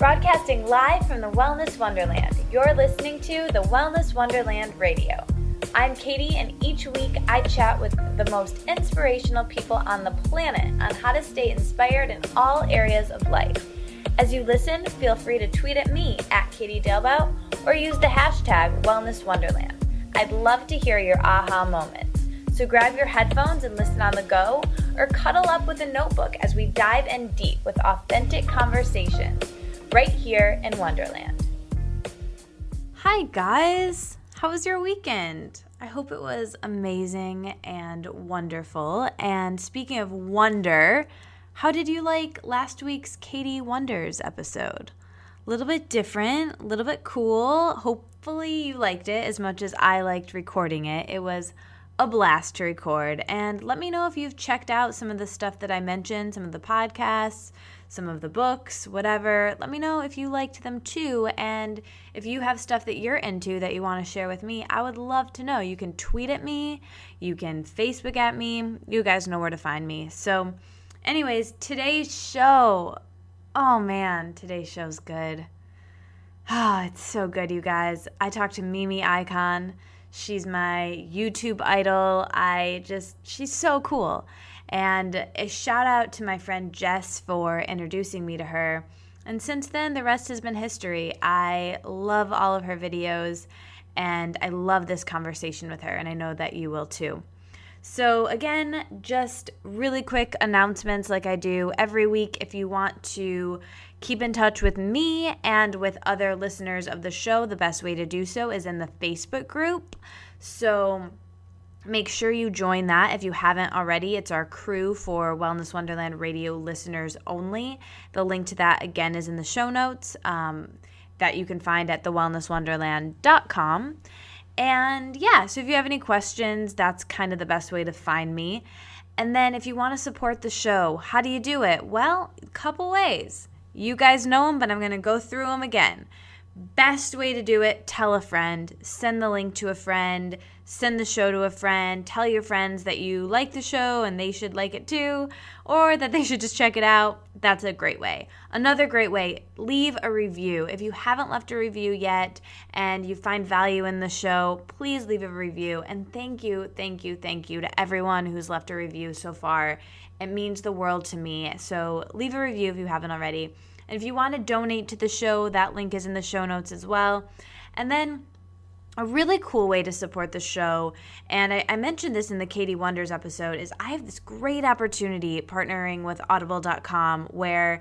Broadcasting live from the Wellness Wonderland, you're listening to the Wellness Wonderland Radio. I'm Katie, and each week I chat with the most inspirational people on the planet on how to stay inspired in all areas of life. As you listen, feel free to tweet at me at Katie Dalebout or use the hashtag Wellness Wonderland. I'd love to hear your aha moments. So grab your headphones and listen on the go, or cuddle up with a notebook as we dive in deep with authentic conversations right here in Wonderland. Hi guys, how was your weekend? I hope it was amazing and wonderful. And speaking of wonder, how did you like last week's Katie Wonders episode? A little bit different, a little bit cool. Hopefully you liked it as much as I liked recording it. It was a blast to record. And let me know if you've checked out some of the stuff that I mentioned, some of the podcasts, some of the books, whatever. Let me know if you liked them too, and if you have stuff that you're into that you want to share with me, I would love to know. You can tweet at me, you can Facebook at me, you guys know where to find me. So anyways, today's show, oh man, today's show's good. It's so good, you guys. I talked to Ikonn. She's my YouTube idol. She's so cool. And a shout out to my friend Jess for introducing me to her. And since then, the rest has been history. I love all of her videos, and I love this conversation with her, and I know that you will too. So again, just really quick announcements like I do every week. If you want to keep in touch with me and with other listeners of the show, the best way to do so is in the Facebook group. So make sure you join that if you haven't already. It's our crew for Wellness Wonderland Radio listeners only. The link to that, again, is in the show notes that you can find at thewellnesswonderland.com. And yeah, so if you have any questions, that's kind of the best way to find me. And then if you want to support the show, how do you do it? Well, a couple ways. You guys know them, but I'm going to go through them again. Best way to do it, tell a friend, send the link to a friend, send the show to a friend, tell your friends that you like the show and they should like it too, or that they should just check it out. That's a great way. Another great way, leave a review. If you haven't left a review yet and you find value in the show, please leave a review. And thank you to everyone who's left a review so far. It means the world to me. So leave a review if you haven't already. And if you want to donate to the show, that link is in the show notes as well. And then a really cool way to support the show, and I mentioned this in the Katie Wonders episode, is I have this great opportunity partnering with Audible.com where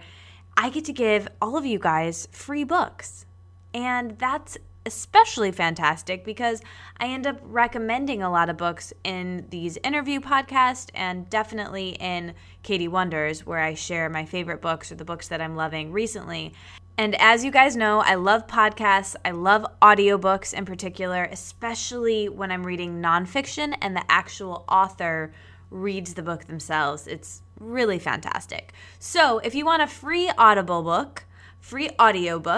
I get to give all of you guys free books. And that's especially fantastic because I end up recommending a lot of books in these interview podcasts and definitely in Katie Wonders, where I share my favorite books or the books that I'm loving recently. And as you guys know, I love podcasts. I love audiobooks in particular, especially when I'm reading nonfiction and the actual author reads the book themselves. It's really fantastic. So if you want a free audiobook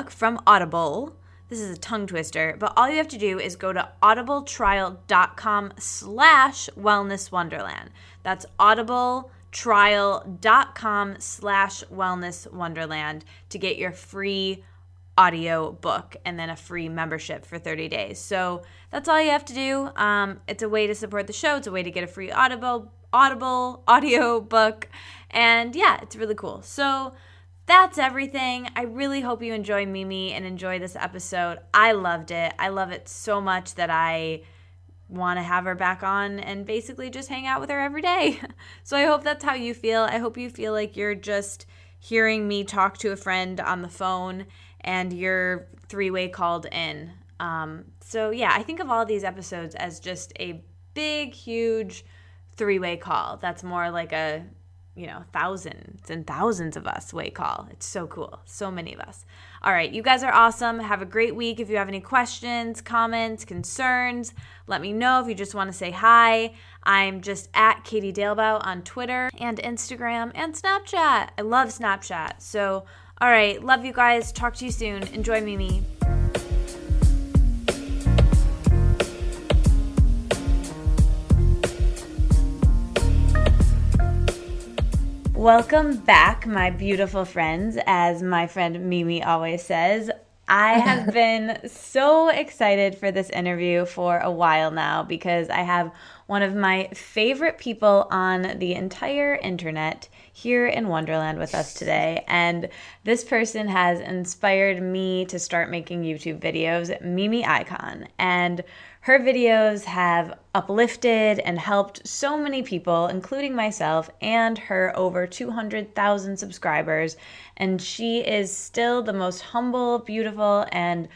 from Audible, this is a tongue twister, but all you have to do is go to audibletrial.com/wellnesswonderland. That's audibletrial.com/wellnesswonderland to get your free audio book and then a free membership for 30 days. So that's all you have to do. It's a way to support the show. It's a way to get a free Audible audio book. And yeah, it's really cool. So that's everything. I really hope you enjoy Mimi and enjoy this episode. I loved it. I love it so much that I want to have her back on and basically just hang out with her every day. So I hope that's how you feel. I hope you feel like you're just hearing me talk to a friend on the phone and you're three-way called in. So yeah, I think of all these episodes as just a big, huge three-way call. That's more like a thousands and thousands of us way call. It's so cool. So many of us. All right. You guys are awesome. Have a great week. If you have any questions, comments, concerns, let me know. If you just want to say hi, I'm just at Katie Dalebout on Twitter and Instagram and Snapchat. I love Snapchat. So, all right. Love you guys. Talk to you soon. Enjoy Mimi. Welcome back, my beautiful friends. As my friend Mimi always says, I have been so excited for this interview for a while now because I have one of my favorite people on the entire internet here in Wonderland with us today. And this person has inspired me to start making YouTube videos, Mimi Ikonn. And her videos have uplifted and helped so many people, including myself and her over 200,000 subscribers. And she is still the most humble, beautiful, and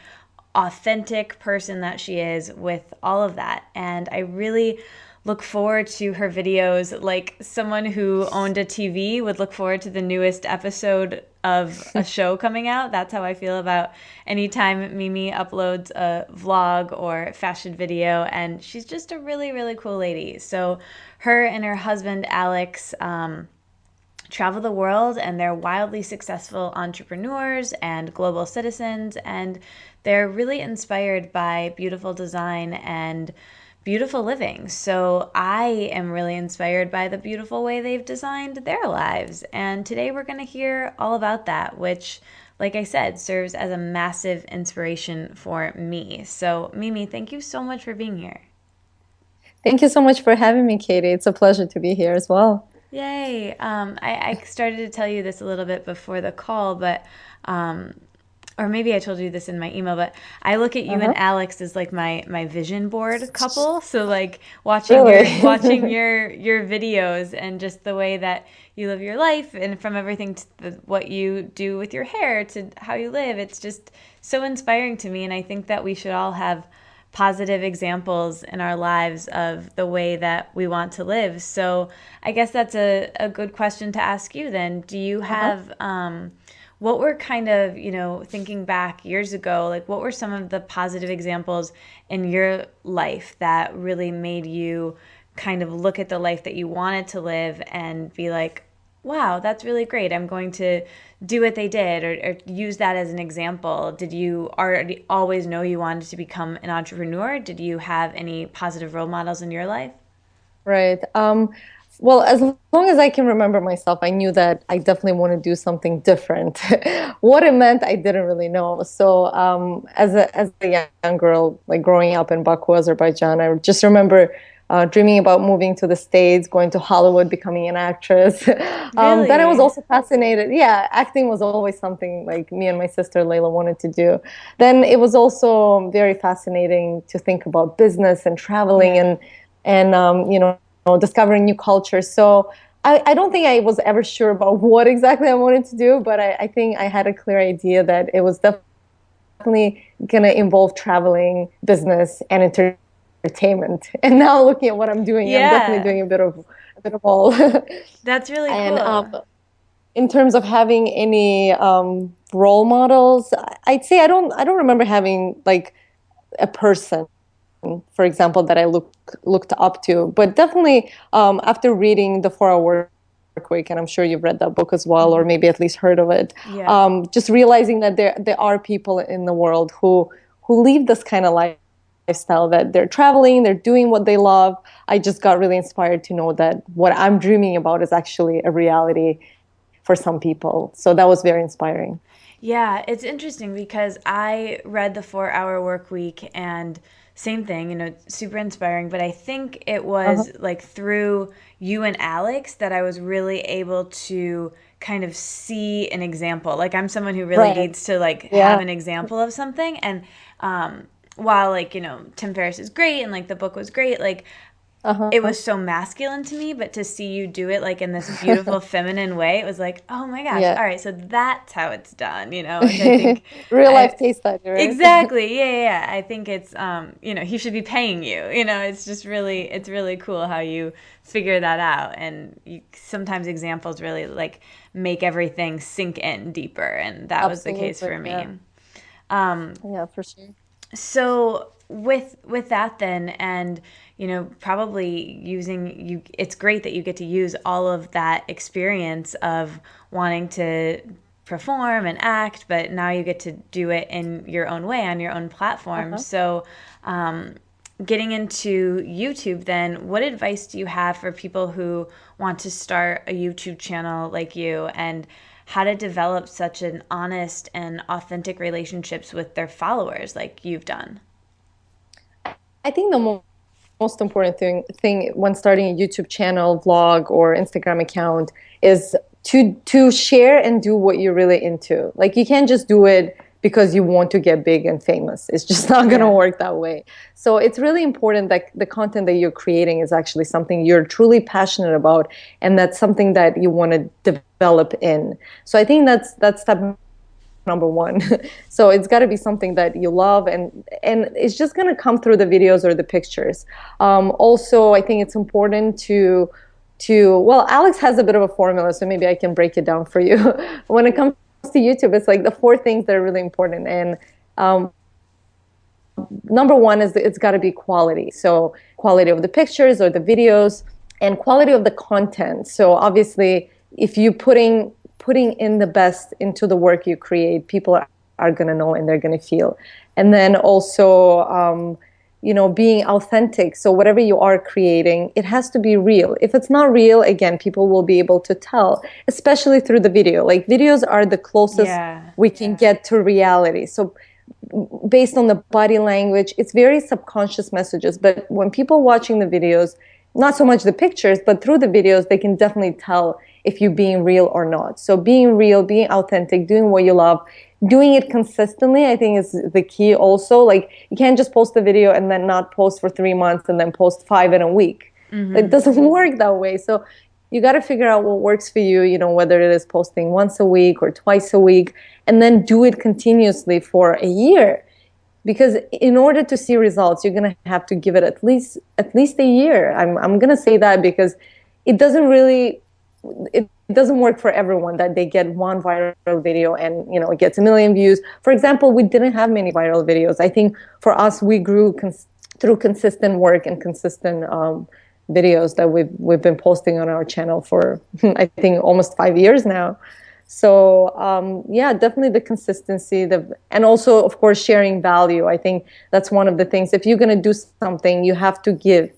authentic person that she is with all of that. And I really look forward to her videos like someone who owned a TV would look forward to the newest episode of a show coming out. That's how I feel about anytime Mimi uploads a vlog or fashion video, and she's just a really, really cool lady. So her and her husband, Alex, travel the world, and they're wildly successful entrepreneurs and global citizens, and they're really inspired by beautiful design and beautiful living. So I am really inspired by the beautiful way they've designed their lives. And today we're going to hear all about that, which, like I said, serves as a massive inspiration for me. So Mimi, thank you so much for being here. Thank you so much for having me, Katie. It's a pleasure to be here as well. Yay. I started to tell you this a little bit before the call, but or maybe I told you this in my email, but I look at you and Alex as like my vision board couple. So like watching your videos and just the way that you live your life, and from everything to what you do with your hair to how you live, it's just so inspiring to me. And I think that we should all have positive examples in our lives of the way that we want to live. So I guess that's a good question to ask you then. Do you have what were kind of, thinking back years ago, like what were some of the positive examples in your life that really made you kind of look at the life that you wanted to live and be like, wow, that's really great. I'm going to do what they did, or use that as an example. Did you already always know you wanted to become an entrepreneur? Did you have any positive role models in your life? Right. Well, as long as I can remember myself, I knew that I definitely want to do something different. What it meant, I didn't really know. So as a young girl, like growing up in Baku, Azerbaijan, I just remember dreaming about moving to the States, going to Hollywood, becoming an actress. Really? Then I was also fascinated. Yeah, acting was always something like me and my sister Layla wanted to do. Then it was also very fascinating to think about business and traveling and discovering new cultures. So I don't think I was ever sure about what exactly I wanted to do, but I think I had a clear idea that it was definitely going to involve traveling, business, and entertainment. And now looking at what I'm doing, I'm definitely doing a bit of all. That's really cool. And in terms of having any role models, I'd say I don't remember having like a person, for example, that I looked up to. But definitely after reading The 4-Hour Workweek, and I'm sure you've read that book as well, or maybe at least heard of it, just realizing that there are people in the world who live this kind of lifestyle, that they're traveling, they're doing what they love. I just got really inspired to know that what I'm dreaming about is actually a reality for some people. So that was very inspiring. Yeah, it's interesting because I read The 4-Hour Workweek, and same thing, super inspiring. But I think it was like through you and Alex that I was really able to kind of see an example. Like I'm someone who really needs to have an example of something. And while Tim Ferriss is great and the book was great, it was so masculine to me, but to see you do it in this beautiful feminine way, it was like, oh my gosh, all right, so that's how it's done, which I think real life case study, right? Exactly. Yeah. I think it's he should be paying you. It's just it's really cool how you figure that out, and sometimes examples really make everything sink in deeper, and that was the case for me. Yeah, for sure. So with that then, and probably using it's great that you get to use all of that experience of wanting to perform and act, but now you get to do it in your own way on your own platform. So getting into YouTube, then what advice do you have for people who want to start a YouTube channel like you, and how to develop such an honest and authentic relationships with their followers like you've done? I think the most important thing when starting a YouTube channel, vlog, or Instagram account is to share and do what you're really into. Like, you can't just do it because you want to get big and famous. It's just not going to work that way. So it's really important that the content that you're creating is actually something you're truly passionate about, and that's something that you want to develop in. So I think that's step number one. So it's got to be something that you love, and it's just going to come through the videos or the pictures. Also, I think it's important to well, Alex has a bit of a formula, so maybe I can break it down for you. When it comes to YouTube, it's like the 4 things that are really important, and number one is it's got to be quality. So quality of the pictures or the videos, and quality of the content. So obviously, if you putting in the best into the work you create, people are going to know and they're going to feel. And then also, being authentic. So whatever you are creating, it has to be real. If it's not real, again, people will be able to tell, especially through the video. Like, videos are the closest we can get to reality. So based on the body language, it's very subconscious messages. But when people watching the videos, not so much the pictures, but through the videos, they can definitely tell if you're being real or not. So being real, being authentic, doing what you love, doing it consistently, I think, is the key also. Like, you can't just post a video and then not post for 3 months and then post 5 in a week. It doesn't work that way. So you got to figure out what works for you, whether it is posting once a week or twice a week, and then do it continuously for a year. Because in order to see results, you're going to have to give it at least a year. I'm going to say that because it doesn't work for everyone that they get one viral video and it gets 1 million views. For example, we didn't have many viral videos. I think for us, we grew through consistent work and consistent videos that we've been posting on our channel for I think almost 5 years now. So definitely the consistency, and also, of course, sharing value. I think that's one of the things. If you're going to do something, you have to give.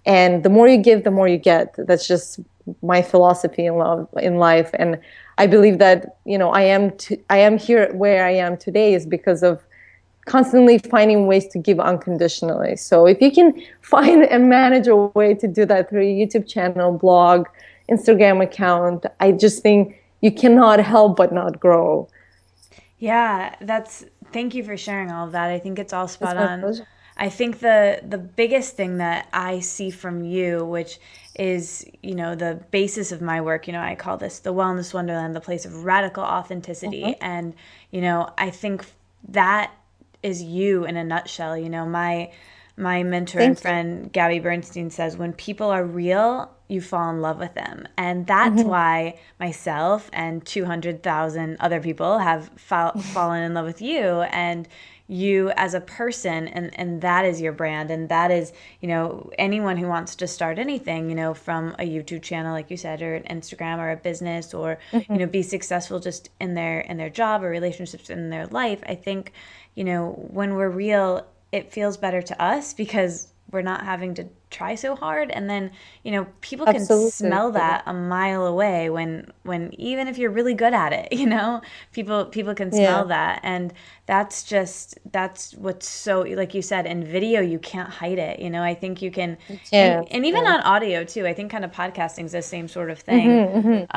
And the more you give, the more you get. That's just my philosophy in life. And I believe that, I am here where I am today is because of constantly finding ways to give unconditionally. So if you can find and manage a way to do that through a YouTube channel, blog, Instagram account, I just think you cannot help but not grow. Yeah, thank you for sharing all of that. I think it's all spot on. Pleasure. I think the biggest thing that I see from you, which is, the basis of my work, I call this the Wellness Wonderland, the place of radical authenticity. And, I think that is you in a nutshell. My mentor and friend, Gabby Bernstein, says when people are real, you fall in love with them. And that's why myself and 200,000 other people have fallen in love with you and you as a person. And that is your brand. And that is, anyone who wants to start anything, from a YouTube channel, like you said, or an Instagram or a business, or, be successful just in their job or relationships in their life. I think, when we're real, it feels better to us because we're not having to try so hard. And then, people can smell that a mile away when even if you're really good at it, people can smell that. And that's what's so, like you said, in video, you can't hide it. I think you can, and even on audio too, I think kind of podcasting is the same sort of thing.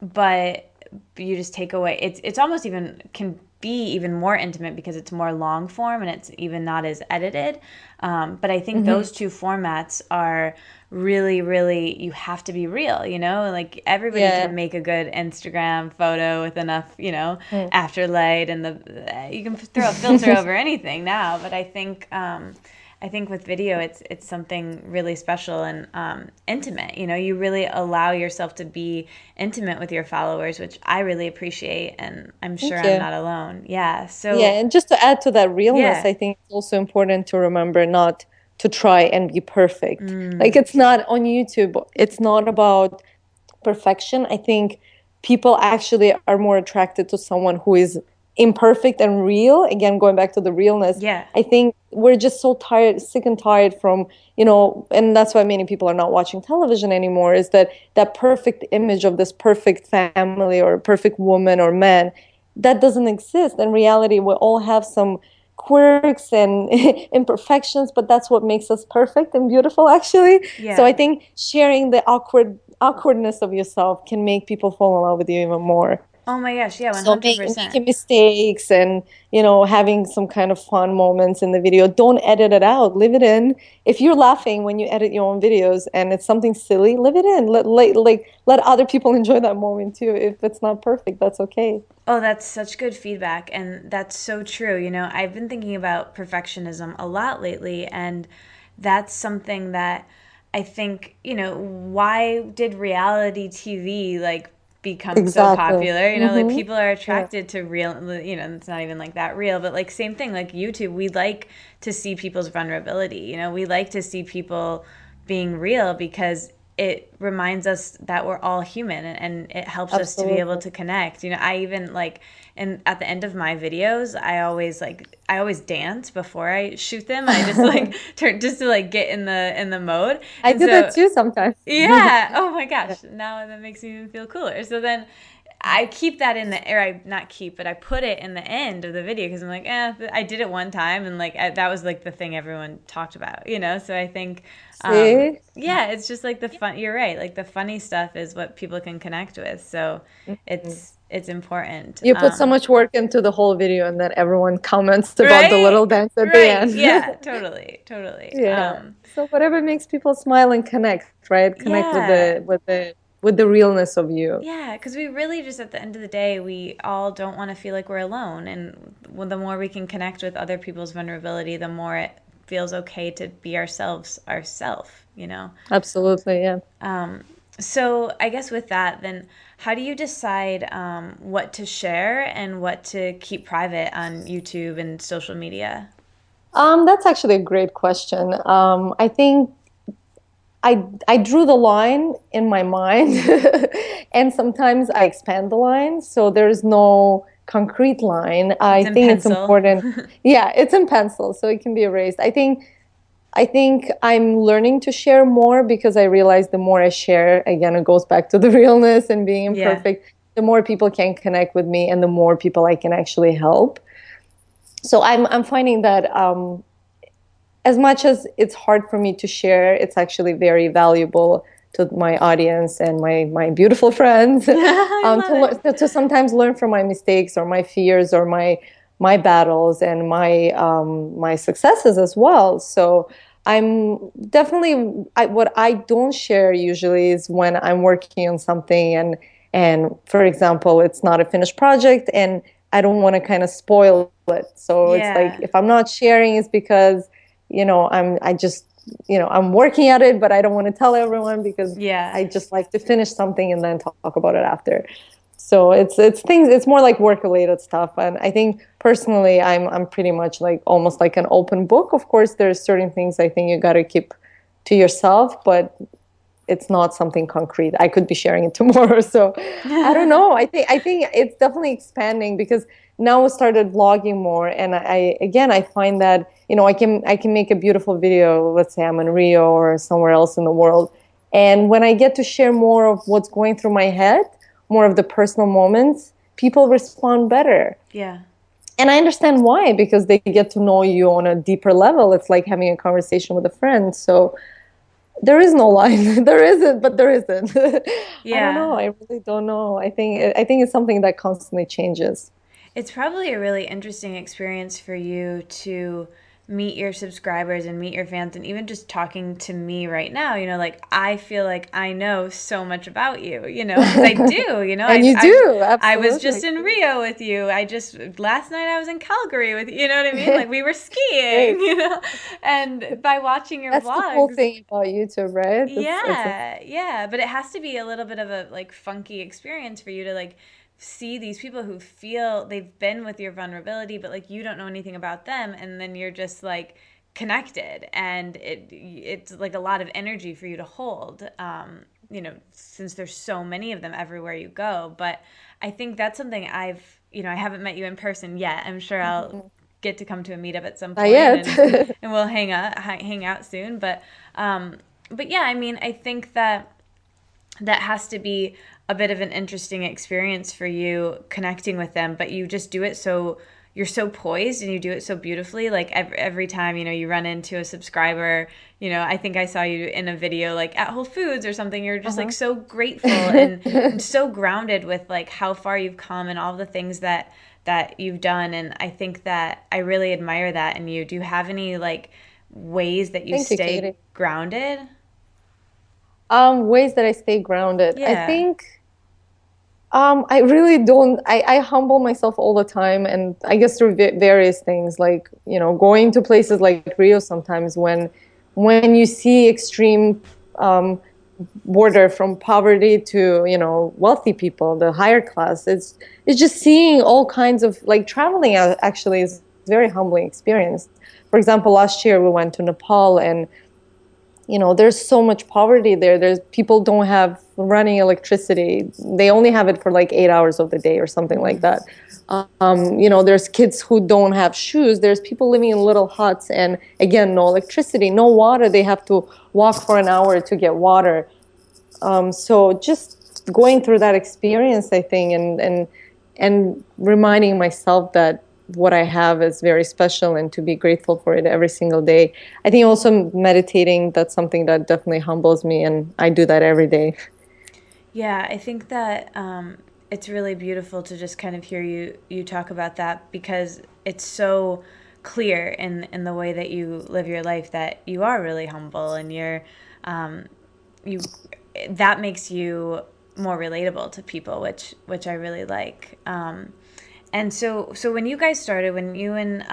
But you just take away, it's almost even can be even more intimate because it's more long form and it's even not as edited. But I think those two formats are really, really, you have to be real, like everybody can make a good Instagram photo with enough, afterlight and you can throw a filter over anything now. But I think with video, it's something really special and intimate. You really allow yourself to be intimate with your followers, which I really appreciate, and I'm sure I'm not alone. Yeah. So and just to add to that realness, I think it's also important to remember not to try and be perfect. Like, it's not on YouTube. It's not about perfection. I think people actually are more attracted to someone who is imperfect and real. Again, going back to the realness. I think we're just so tired, sick and tired from, and that's why many people are not watching television anymore, is that perfect image of this perfect family or perfect woman or man that doesn't exist. In reality, we all have some quirks and imperfections, but that's what makes us perfect and beautiful, actually. So Yeah. I think sharing the awkwardness of yourself can make people fall in love with you even more. Oh my gosh, yeah, So 100%. making mistakes and having some kind of fun moments in the video. Don't edit it out. Leave it in. If you're laughing when you edit your own videos and it's something silly, leave it in. Let other people enjoy that moment too. If it's not perfect, that's okay. Oh, that's such good feedback. And that's so true. I've been thinking about perfectionism a lot lately. And that's something that I think, why did reality TV like become so Exactly. popular? Like Mm-hmm. people are Yeah. attracted to real, it's not even like that real, but like same thing, like YouTube, we like to see people's vulnerability. We like to see people being real because it reminds us that we're all human, and it helps us to be able Absolutely. to connect. I even like, and at the end of my videos, I always dance before I shoot them. I just like turn just to like get in the mode. I And do that so too sometimes. yeah, oh my Yeah. gosh, now that makes me even feel cooler. So then I keep that in the, or I not keep, but I put it in the end of the video because I'm like, I did it one time, and like that was like the thing everyone talked about. So I think, See? yeah, it's just like the fun. You're right, like the funny stuff is what people can connect with. So Mhm. it's important. You put so much work into the whole video and then everyone comments about the Right, little dance at the right, end. yeah, totally, totally. Yeah. So whatever makes people smile and connect, right? Connect with Yeah. the realness of you. Yeah, because we really just at the end of the day, we all don't want to feel like we're alone. And the more we can connect with other people's vulnerability, the more it feels okay to be ourself. Absolutely, yeah. So I guess with that, then how do you decide what to share and what to keep private on YouTube and social media? That's actually a great question. I think I drew the line in my mind, and sometimes I expand the line, so there's no concrete line. It's I in think it's pencil. important. Yeah, it's in pencil, so it can be erased. I think I'm learning to share more because I realize the more I share, again, it goes back to the realness and being Yeah. imperfect, the more people can connect with me and the more people I can actually help. So I'm finding that as much as it's hard for me to share, it's actually very valuable to my audience and my beautiful friends I love it. to sometimes learn from my mistakes or my fears or my battles and my successes as well. So I'm definitely what I don't share usually is when I'm working on something and for example, it's not a finished project and I don't want to kind of spoil it. So it's like Yeah. if I'm not sharing, it's because I'm working at it, but I don't want to tell everyone because Yeah. I just like to finish something and then talk about it after. So it's things, it's more like work related stuff. And I think personally I'm pretty much like almost like an open book. Of course, there's certain things I think you got to keep to yourself, but it's not something concrete. I could be sharing it tomorrow. So I don't know. I think it's definitely expanding because now I started vlogging more and I find that, I can make a beautiful video, let's say I'm in Rio or somewhere else in the world. And when I get to share more of what's going through my head, more of the personal moments, people respond better. Yeah. And I understand why, because they get to know you on a deeper level. It's like having a conversation with a friend. So there is no line. There isn't, but there isn't. I don't Yeah. know. I really don't know. I think it's something that constantly changes. It's probably a really interesting experience for you to meet your subscribers and meet your fans, and even just talking to me right now, like I feel like I know so much about you, because I do, And I you I do, I was just absolutely. in Rio with you. I just last night I was in Calgary with you know what I mean? Like we were skiing, Great. and by watching your That's the cool vlogs. thing about YouTube, right? It's Yeah, yeah, but it has to be a little bit of a like funky experience for you to like see these people who feel they've been with your vulnerability, but like you don't know anything about them, and then you're just like connected, and it's like a lot of energy for you to hold. Since there's so many of them everywhere you go, but I think that's something I haven't met you in person yet. I'm sure I'll get to come to a meetup at some Not point, yet. and we'll hang out soon. But yeah, I mean, I think that has to be a bit of an interesting experience for you connecting with them, but you just do it so you're so poised and you do it so beautifully. Like every time, you run into a subscriber, I think I saw you in a video like at Whole Foods or something. You're just like so grateful and so grounded with like how far you've come and all the things that you've done. And I think that I really admire that in you. Do you have any like ways that you Thank you, stay Katie. grounded? Ways that I stay grounded. I Yeah. think I really don't. I humble myself all the time, and I guess through various things, like going to places like Rio sometimes when you see extreme um, border from poverty to wealthy people, the higher class. It's just seeing all kinds of like traveling. Actually, is a very humbling experience. For example, last year we went to Nepal and there's so much poverty there. There's people don't have running electricity. They only have it for like 8 hours of the day or something like that. There's kids who don't have shoes. There's people living in little huts, and again, no electricity, no water. They have to walk for an hour to get water. So just going through that experience, I think, and reminding myself that what I have is very special and to be grateful for it every single day. I think also meditating, that's something that definitely humbles me, and I do that every day. Yeah, I think that it's really beautiful to just kind of hear you talk about that, because it's so clear in the way that you live your life that you are really humble, and you that makes you more relatable to people, which I really like. And so when you guys started, when you and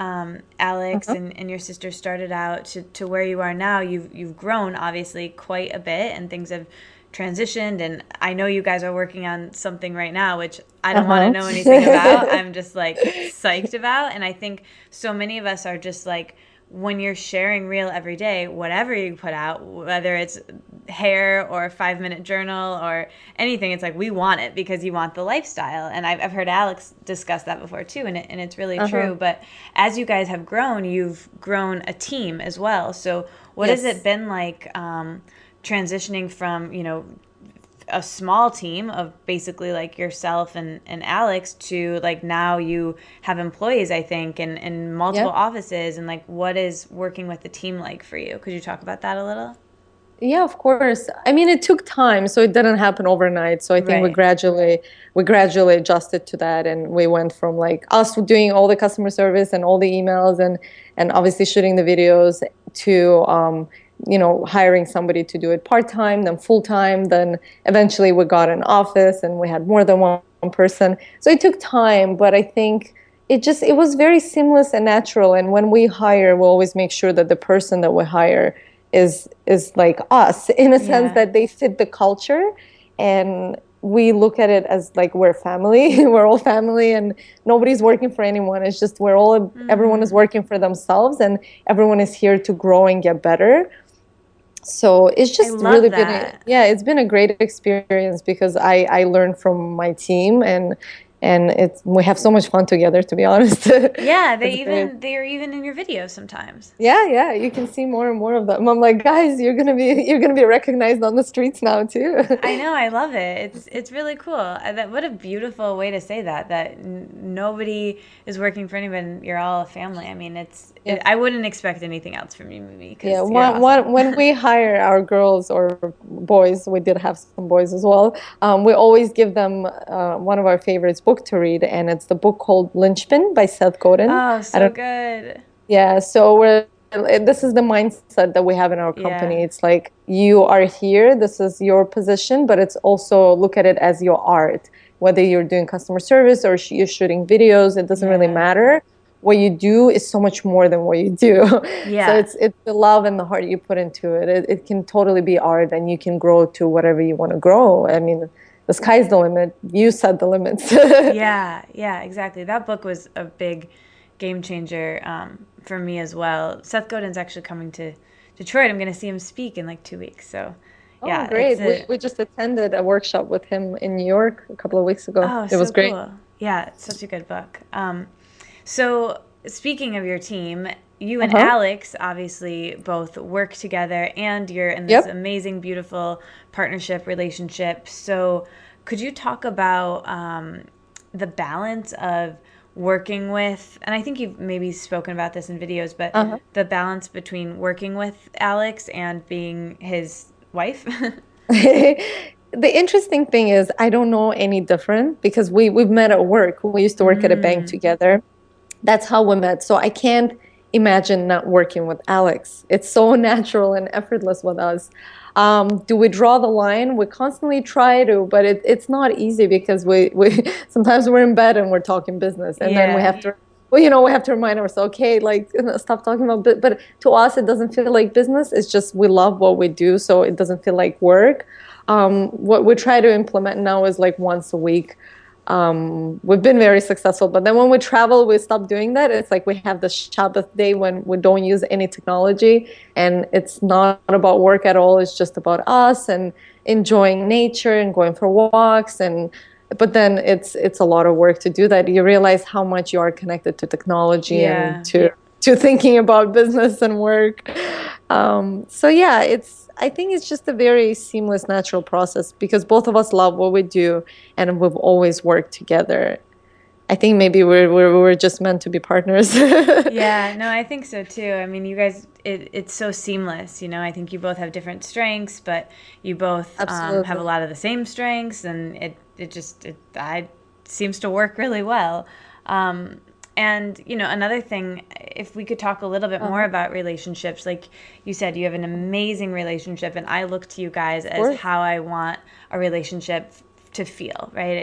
Alex Uh-huh. and your sister started out to where you are now, you've grown obviously quite a bit, and things have transitioned. And I know you guys are working on something right now, which I don't want to Uh-huh. know anything about. I'm just like psyched about. And I think so many of us are just like, when you're sharing real every day, whatever you put out, whether it's hair or a 5-minute journal or anything, it's like we want it because you want the lifestyle. And I've heard Alex discuss that before too, and it's really Uh-huh. true. But as you guys have grown, you've grown a team as well. So what has it Yes. been like transitioning from, a small team of basically like yourself and Alex to like now you have employees, I think, and multiple Yeah. offices, and like what is working with the team like for you? Could you talk about that a little? Yeah, of course. I mean, it took time, so it didn't happen overnight. So I think Right. we gradually adjusted to that, and we went from like us doing all the customer service and all the emails and obviously shooting the videos to hiring somebody to do it part-time, then full-time, then eventually we got an office and we had more than one person. So it took time, but I think it was very seamless and natural. And when we hire, we'll always make sure that the person that we hire is like us in a sense Yeah. that they fit the culture, and we look at it as like we're family. We're all family, and nobody's working for anyone. It's just everyone is working for themselves, and everyone is here to grow and get better. So it's I just love really been that. it's been a great experience because I learned from my team, and we have so much fun together, to be honest. Yeah, It's great. they're even in your videos sometimes. Yeah, you can see more and more of them. I'm like, guys, you're gonna be recognized on the streets now too. I know, I love it. It's really cool. That what a beautiful way to say that nobody is working for anyone. You're all a family. I mean, Yeah. I wouldn't expect anything else from you, Mimi, Yeah, because you're awesome. when we hire our girls or boys, we did have some boys as well. We always give them one of our favorites book to read, and it's the book called Lynchpin by Seth Godin. Oh, I so don't. good. Yeah, so this is the mindset that we have in our Yeah. company. It's like you are here, this is your position, but it's also look at it as your art. Whether you're doing customer service or you're shooting videos, it doesn't really Yeah. matter. What you do is so much more than what you do. So Yeah. it's the love and the heart you put into it. It can totally be art, and you can grow to whatever you want to grow. I mean, the sky's the limit. You set the limits. Yeah, yeah, exactly. That book was a big game changer for me as well. Seth Godin's actually coming to Detroit. I'm going to see him speak in like 2 weeks. So, Oh, yeah, it's great. We just attended a workshop with him in New York a couple of weeks ago. oh, It was so great. cool. Yeah, it's such a good book. So speaking of your team, you and Uh-huh. Alex obviously both work together and you're in this Yep. amazing, beautiful partnership relationship. So, could you talk about the balance of working with, and I think you've maybe spoken about this in videos, but Uh-huh. the balance between working with Alex and being his wife? The interesting thing is I don't know any different because we've met at work. We used to work at a bank Mm, together. That's how we met. So I can't imagine not working with Alex. It's so natural and effortless with us. Do we draw the line? We constantly try to, but it's not easy because we sometimes we're in bed and we're talking business, and then we yeah. have to, well, we have to remind ourselves, okay, like stop talking about. But to us, it doesn't feel like business. It's just we love what we do, so it doesn't feel like work. What we try to implement now is like once a week. We've been very successful, but then when we travel, we stop doing that. It's like we have the Shabbat day when we don't use any technology, and it's not about work at all. It's just about us and enjoying nature and going for walks. And but then it's a lot of work to do that. You realize how much you are connected to technology and Yeah. to thinking about business and work. So yeah, I think it's just a very seamless, natural process because both of us love what we do and we've always worked together. I think maybe we're just meant to be partners. Yeah, no, I think so too. I mean, you guys, it's so seamless. I think you both have different strengths, but you both have a Absolutely. lot of the same strengths, and it seems to work really well. Um, and another thing, if we could talk a little bit more Uh-huh. about relationships, like you said, you have an amazing relationship, and I look to you guys Of as course. how I want a relationship to feel, right?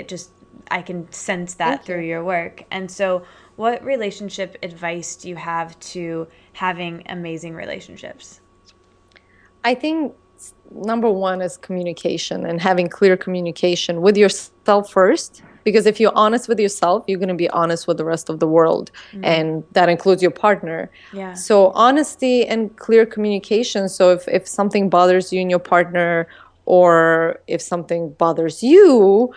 I can sense that Thank through you. your work. And so, what relationship advice do you have to having amazing relationships? I think number one is communication and having clear communication with yourself first. Because if you're honest with yourself, you're going to be honest with the rest of the world. Mm, And that includes your partner. yeah. So, honesty and clear communication. So, if something bothers you and your partner, or if something bothers you,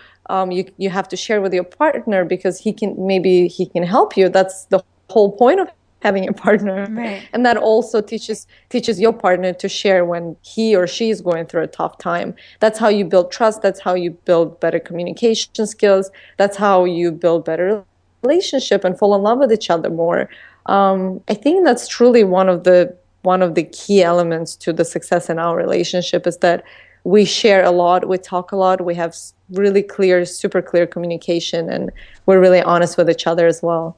you have to share with your partner because maybe he can help you. That's the whole point of having a partner. Right. And that also teaches your partner to share when he or she is going through a tough time. That's how you build trust. That's how you build better communication skills. That's how you build better relationship and fall in love with each other more. I think that's truly one of the key elements to the success in our relationship is that we share a lot, we talk a lot, we have really clear, super clear communication, and we're really honest with each other as well.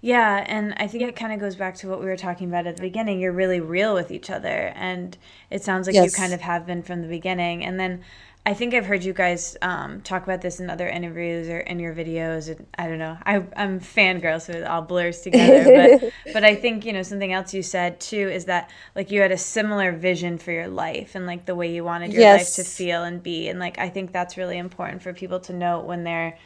Yeah, and I think it kind of goes back to what we were talking about at the beginning. You're really real with each other, and it sounds like you kind Yes. of have been from the beginning. And then I think I've heard you guys talk about this in other interviews or in your videos. And I don't know. I'm fangirl, so it all blurs together. But I think something else you said too is that like you had a similar vision for your life and like the way you wanted your life to Yes. feel and be. And like I think that's really important for people to note when they're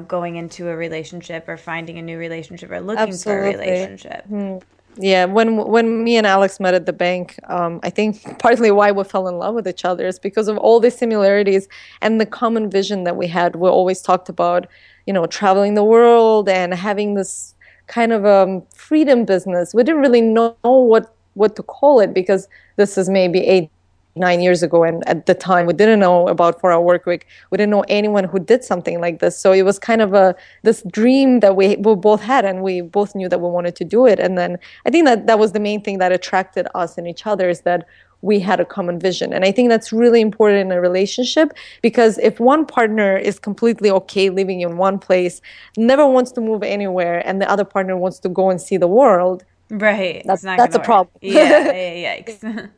going into a relationship or finding a new relationship or looking for a Absolutely. relationship. Hmm. Yeah, when me and Alex met at the bank, I think partly why we fell in love with each other is because of all the similarities and the common vision that we had. We always talked about, traveling the world and having this kind of freedom business. We didn't really know what to call it because this is maybe 8, 9 years ago, and at the time we didn't know about 4 Hour Work Week. We didn't know anyone who did something like this. So it was kind of this dream that we both had, and we both knew that we wanted to do it. And then I think that was the main thing that attracted us and each other is that we had a common vision. And I think that's really important in a relationship because if one partner is completely okay living in one place, never wants to move anywhere, and the other partner wants to go and see the world, Right. It's not going that's to a work. problem. Yeah. Yeah. Yikes.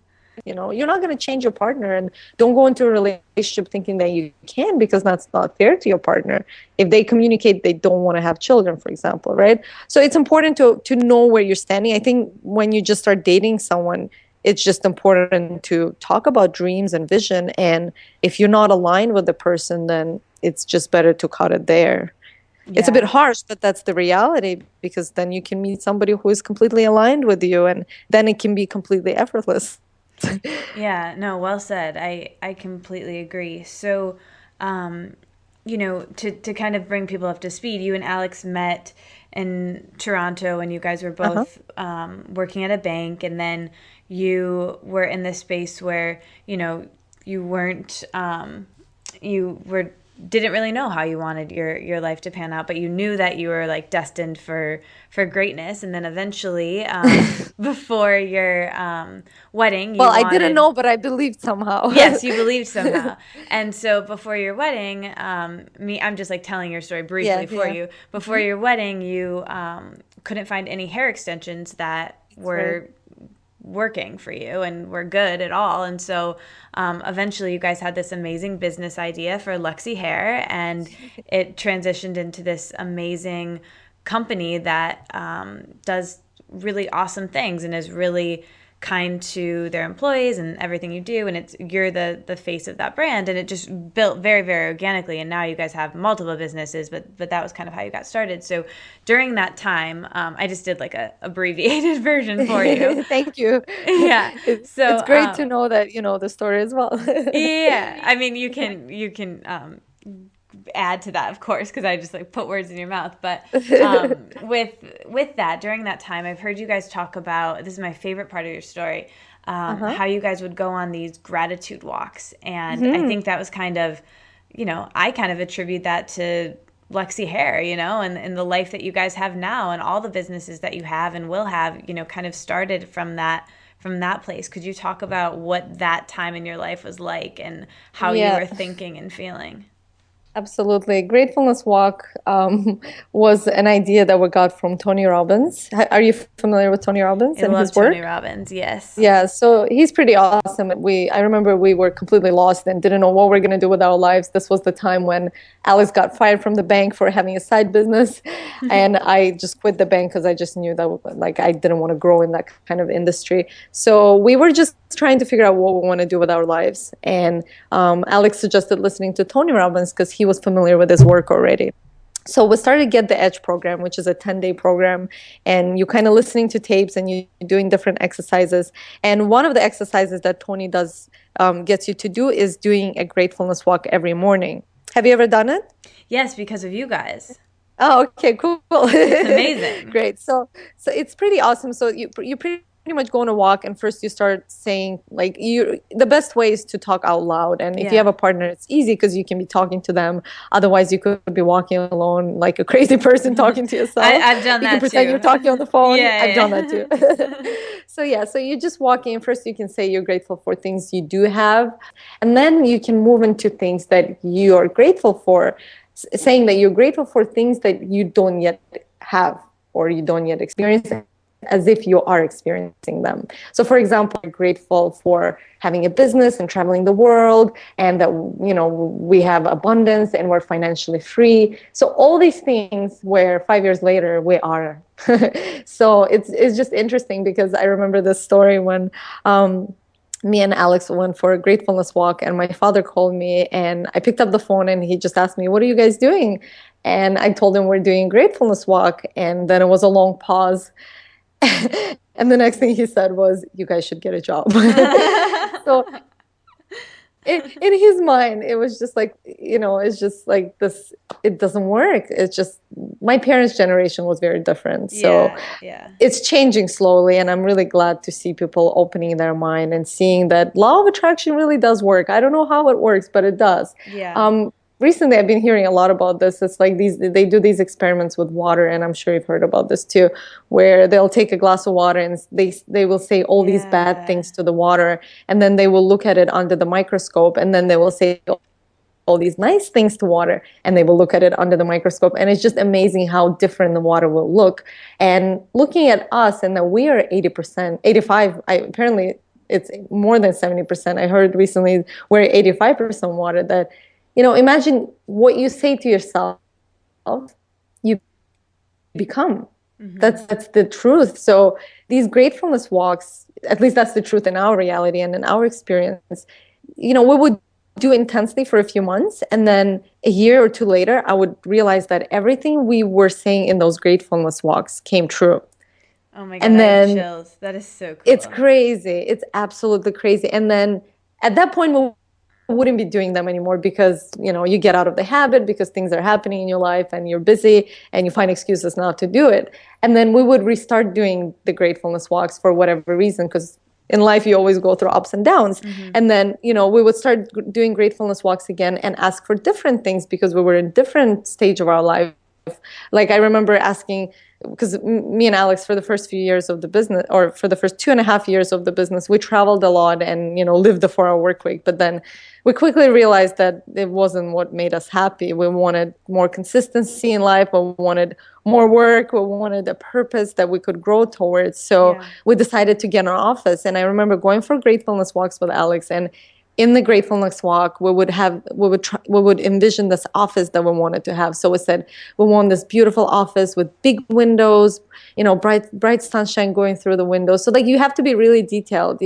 You're not going to change your partner, and don't go into a relationship thinking that you can because that's not fair to your partner. If they communicate they don't want to have children, for example, right? So it's important to know where you're standing. I think when you just start dating someone, it's just important to talk about dreams and vision. And if you're not aligned with the person, then it's just better to cut it there. It's a bit Yeah. harsh, but that's the reality because then you can meet somebody who is completely aligned with you, and then it can be completely effortless. Yeah, no, well said. I completely agree. So, to kind of bring people up to speed, you and Alex met in Toronto, and you guys were Uh-huh. both working at a bank, and then you were in this space where you weren't you were didn't really know how you wanted your life to pan out, but you knew that you were like destined for greatness. And then eventually, before your wedding, you Well, I didn't wanted. know, but I believed somehow. Yes, you believed somehow. And so before your wedding, I'm just like telling your story Yeah, briefly for yeah. you. Before Mhm. your wedding, you couldn't find any hair extensions that That's right. were working for you and were good at all. And so eventually you guys had this amazing business idea for Luxy Hair, and it transitioned into this amazing company that does really awesome things and is really kind to their employees and everything you do, and you're the face of that brand, and it just built very, very organically. And now you guys have multiple businesses, but that was kind of how you got started. So during that time, I just did like a abbreviated version for you. Thank you. Yeah. It's So great to know that you know the story as well. yeah, I mean you can add to that, of course, because I just like put words in your mouth. But with that, during that time, I've heard you guys talk about, this is my favorite part of your story, Uh-huh. how you guys would go on these gratitude walks. And I Hmm. think that was kind of, I kind of attribute that to Lexi Hair, and the life that you guys have now, and all the businesses that you have and will have, kind of started from that place. Could you talk about what that time in your life was like and how you Yeah. were thinking and feeling? Absolutely. Gratefulness Walk was an idea that we got from Tony Robbins. Are you familiar with Tony Robbins I and love his Tony work? Robbins, yes. Yeah, so he's pretty awesome. I remember we were completely lost and didn't know what we're going to do with our lives. This was the time when Alex got fired from the bank for having a side business, and I just quit the bank because I just knew that like I didn't want to grow in that kind of industry. So we were just trying to figure out what we want to do with our lives, and Alex suggested listening to Tony Robbins because he was familiar with his work already. So we started Get the Edge program, which is a 10-day program, and you kind of listening to tapes and you're doing different exercises. And one of the exercises that Tony does gets you to do is doing a gratefulness walk every morning. Have you ever done it? Yes, because of you guys. Oh, okay, cool. It's amazing. Great. So it's pretty awesome. So you pretty much go on a walk, and first you start saying like the best way is to talk out loud. And if you have Yeah. a partner, it's easy because you can be talking to them. Otherwise, you could be walking alone like a crazy person talking to yourself. I've done You can that pretend you're too. talking on the phone. I've done that too. Yeah, yeah. So yeah, so you just walk in. First, you can say you're grateful for things you do have, and then you can move into things that you are grateful for, saying that you're grateful for things that you don't yet have or you don't yet experience, as if you are experiencing them. So for example, I'm grateful for having a business and traveling the world, and that we have abundance and we're financially free. So all these things where 5 years later we are. So it's just interesting because I remember this story when me and Alex went for a gratefulness walk, and my father called me, and I picked up the phone and he just asked me, "What are you guys doing?" And I told him we're doing a gratefulness walk, and then it was a long pause. And the next thing he said was, "You guys should get a job." So in his mind, it was just like, it's just like this, it doesn't work. It's just, my parents' generation was very different. So Yeah, yeah. it's changing slowly, and I'm really glad to see people opening their mind and seeing that law of attraction really does work. I don't know how it works, but it does. Yeah. Recently I've been hearing a lot about this. It's like they do these experiments with water, and I'm sure you've heard about this too, where they'll take a glass of water and they will say all these bad Yeah. things to the water, and then they will look at it under the microscope, and then they will say all these nice things to water, and they will look at it under the microscope, and it's just amazing how different the water will look. And looking at us, and that we are 80%, 85, apparently it's more than 70%. I heard recently we're 85% water. That, imagine what you say to yourself, you become. That's the truth. So these gratefulness walks, at least that's the truth in our reality and in our experience, we would do intensely for a few months, and then a year or two later I would realize that everything we were saying in those gratefulness walks came true. Oh my God, And I have then chills. That is so it's cool. crazy. It's absolutely crazy. And then at that point wouldn't be doing them anymore because, you get out of the habit because things are happening in your life and you're busy and you find excuses not to do it. And then we would restart doing the gratefulness walks for whatever reason, because in life you always go through ups and downs. And then, we would start doing gratefulness walks again and ask for different things because we were in different stage of our life. Like I remember asking, because me and Alex, for the first few years of the business, or for the first 2.5 years of the business, we traveled a lot and, lived the 4-hour work week. But then we quickly realized that it wasn't what made us happy. We wanted more consistency in life. We wanted more work. We wanted a purpose that we could grow towards. So we decided to get an office. And I remember going for gratefulness walks with Alex, and in the gratefulness walk, we would envision this office that we wanted to have. So we said we want this beautiful office with big windows, bright sunshine going through the windows. So like you have to be really detailed,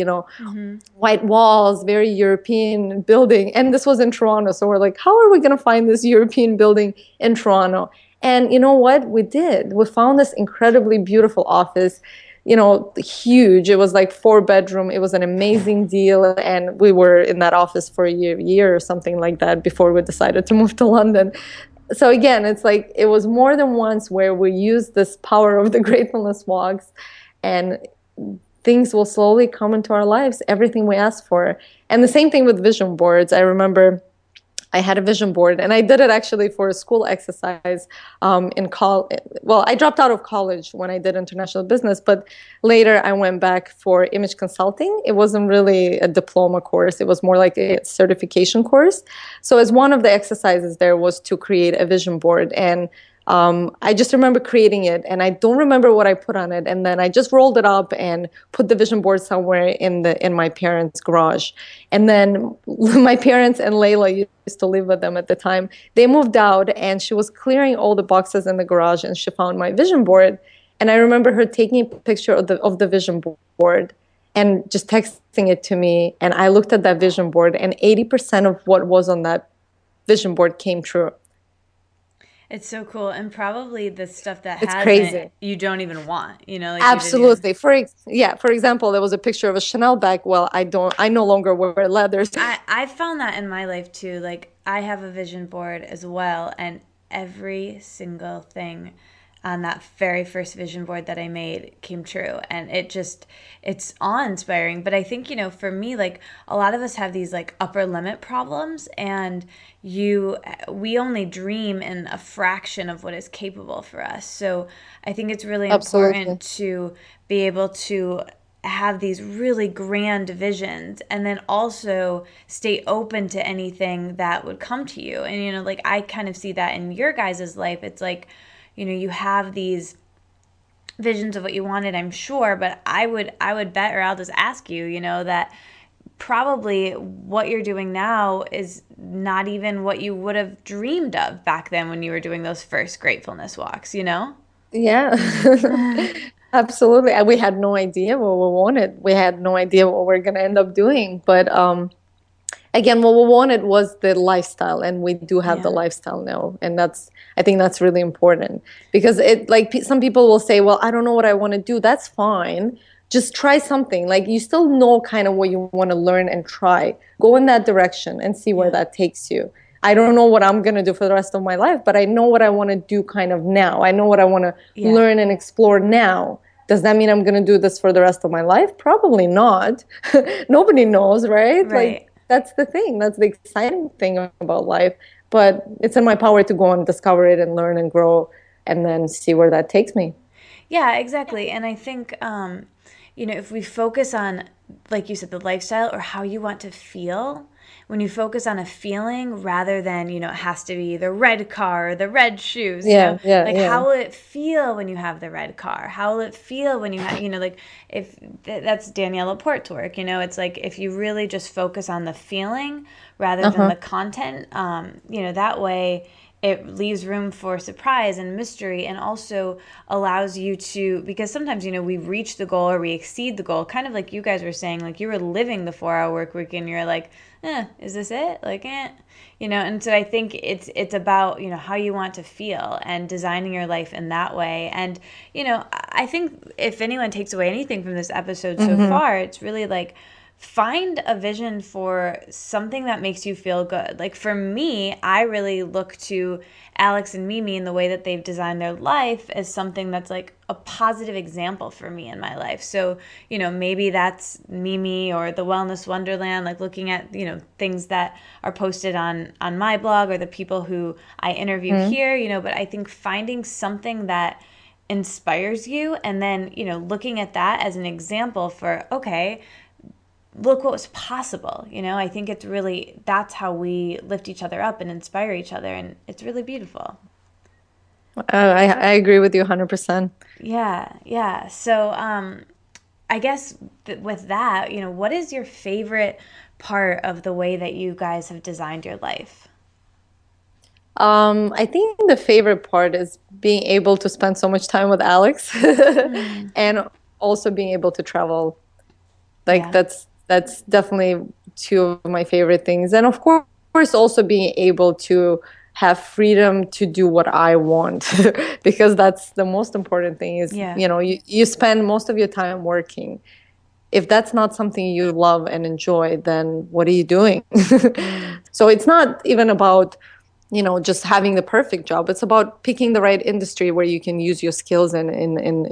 white walls, very European building. And this was in Toronto. So we're like, how are we going to find this European building in Toronto? And you know what? We did. We found this incredibly beautiful office. Huge. It was like 4-bedroom. It was an amazing deal. And we were in that office for a year or something like that before we decided to move to London. So again, it's like it was more than once where we used this power of the gratefulness walks, and things will slowly come into our lives, everything we ask for. And the same thing with vision boards. I remember I had a vision board, and I did it actually for a school exercise in college. Well, I dropped out of college when I did international business, but later I went back for image consulting. It wasn't really a diploma course. It was more like a certification course. So as one of the exercises there was to create a vision board, and I just remember creating it, and I don't remember what I put on it. And then I just rolled it up and put the vision board somewhere in my parents' garage. And then my parents and Layla used to live with them at the time. They moved out, and she was clearing all the boxes in the garage, and she found my vision board. And I remember her taking a picture of the vision board and just texting it to me. And I looked at that vision board, and 80% of what was on that vision board came true. It's so cool, and probably the stuff that it's crazy. You don't even want, like absolutely. For example, there was a picture of a Chanel bag. Well, I no longer wear leathers. I found that in my life too. Like I have a vision board as well, and every single thing on that very first vision board that I made came true. And it's awe-inspiring. But I think, for me, like a lot of us have these like upper limit problems, and we only dream in a fraction of what is capable for us. So I think it's really important to be able to have these really grand visions, and then also stay open to anything that would come to you. And, like I kind of see that in your guys' life. It's like, you have these visions of what you wanted, I'm sure, but I would bet, or I'll just ask you, that probably what you're doing now is not even what you would have dreamed of back then when you were doing those first gratefulness walks, Yeah. Absolutely. We had no idea what we wanted. We had no idea what we're going to end up doing. But again, what we wanted was the lifestyle, and we do have the lifestyle now. And I think that's really important, because some people will say, well, I don't know what I want to do. That's fine. Just try something. Like you still know kind of what you want to learn, and try. Go in that direction and see where that takes you. I don't know what I'm going to do for the rest of my life, but I know what I want to do kind of now. I know what I want to learn and explore now. Does that mean I'm going to do this for the rest of my life? Probably not. Nobody knows, right? Like that's the thing. That's the exciting thing about life. But it's in my power to go and discover it and learn and grow, and then see where that takes me. Yeah, exactly. And I think, if we focus on, like you said, the lifestyle or how you want to feel, when you focus on a feeling rather than, it has to be the red car or the red shoes, how will it feel when you have the red car? How will it feel when you have, like if that's Danielle Laporte's work, it's like if you really just focus on the feeling rather than the content, that way it leaves room for surprise and mystery, and also allows you to, because sometimes, we reach the goal or we exceed the goal, kind of like you guys were saying, like you were living the 4-hour work week and you're like, is this it? Like, and so I think it's about, how you want to feel and designing your life in that way. And, I think if anyone takes away anything from this episode so far, it's really like find a vision for something that makes you feel good. Like for me, I really look to Alex and Mimi and the way that they've designed their life as something that's like a positive example for me in my life. So, maybe that's Mimi or the Wellness Wonderland, like looking at, things that are posted on my blog or the people who I interview here, but I think finding something that inspires you and then, looking at that as an example for, okay, look what was possible. I think it's really, that's how we lift each other up and inspire each other. And it's really beautiful. I agree with you 100%. Yeah. Yeah. So, I guess with that, what is your favorite part of the way that you guys have designed your life? I think the favorite part is being able to spend so much time with Alex and also being able to travel. Like Yeah. that's definitely two of my favorite things. And of course also being able to have freedom to do what I want because that's the most important thing is, Yeah. you spend most of your time working. If that's not something you love and enjoy, then what are you doing? So it's not even about, just having the perfect job. It's about picking the right industry where you can use your skills and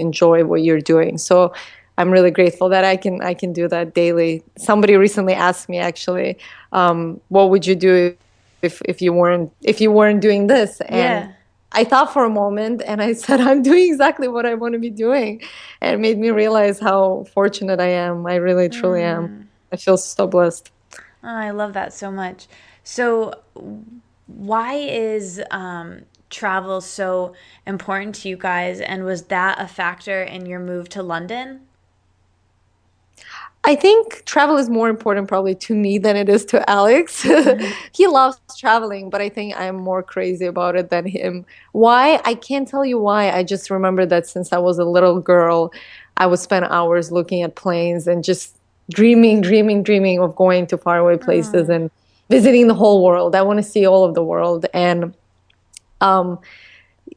enjoy what you're doing. So I'm really grateful that I can do that daily. Somebody recently asked me actually, what would you do if you weren't doing this? And Yeah. I thought for a moment and I said, I'm doing exactly what I want to be doing. And it made me realize how fortunate I am. I really, truly am. I feel so blessed. Oh, I love that so much. So, why is travel so important to you guys? And was that a factor in your move to London? I think travel is more important probably to me than it is to Alex. He loves traveling, but I think I'm more crazy about it than him. Why? I can't tell you why. I just remember that since I was a little girl, I would spend hours looking at planes and just dreaming, dreaming, dreaming of going to faraway places Oh, and visiting the whole world. I want to see all of the world. And um,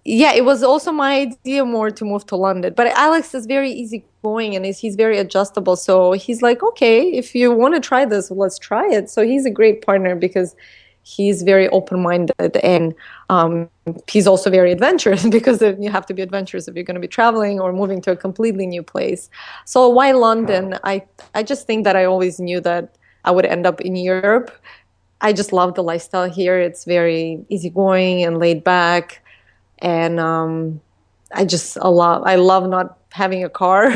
yeah, it was also my idea more to move to London. But Alex is very easygoing and he's very adjustable. So he's like, okay, if you want to try this, let's try it. So he's a great partner because he's very open-minded and he's also very adventurous because you have to be adventurous if you're going to be traveling or moving to a completely new place. So why London? I just think that I always knew that I would end up in Europe. I just love the lifestyle here. It's very easygoing and laid back and I love not having a car.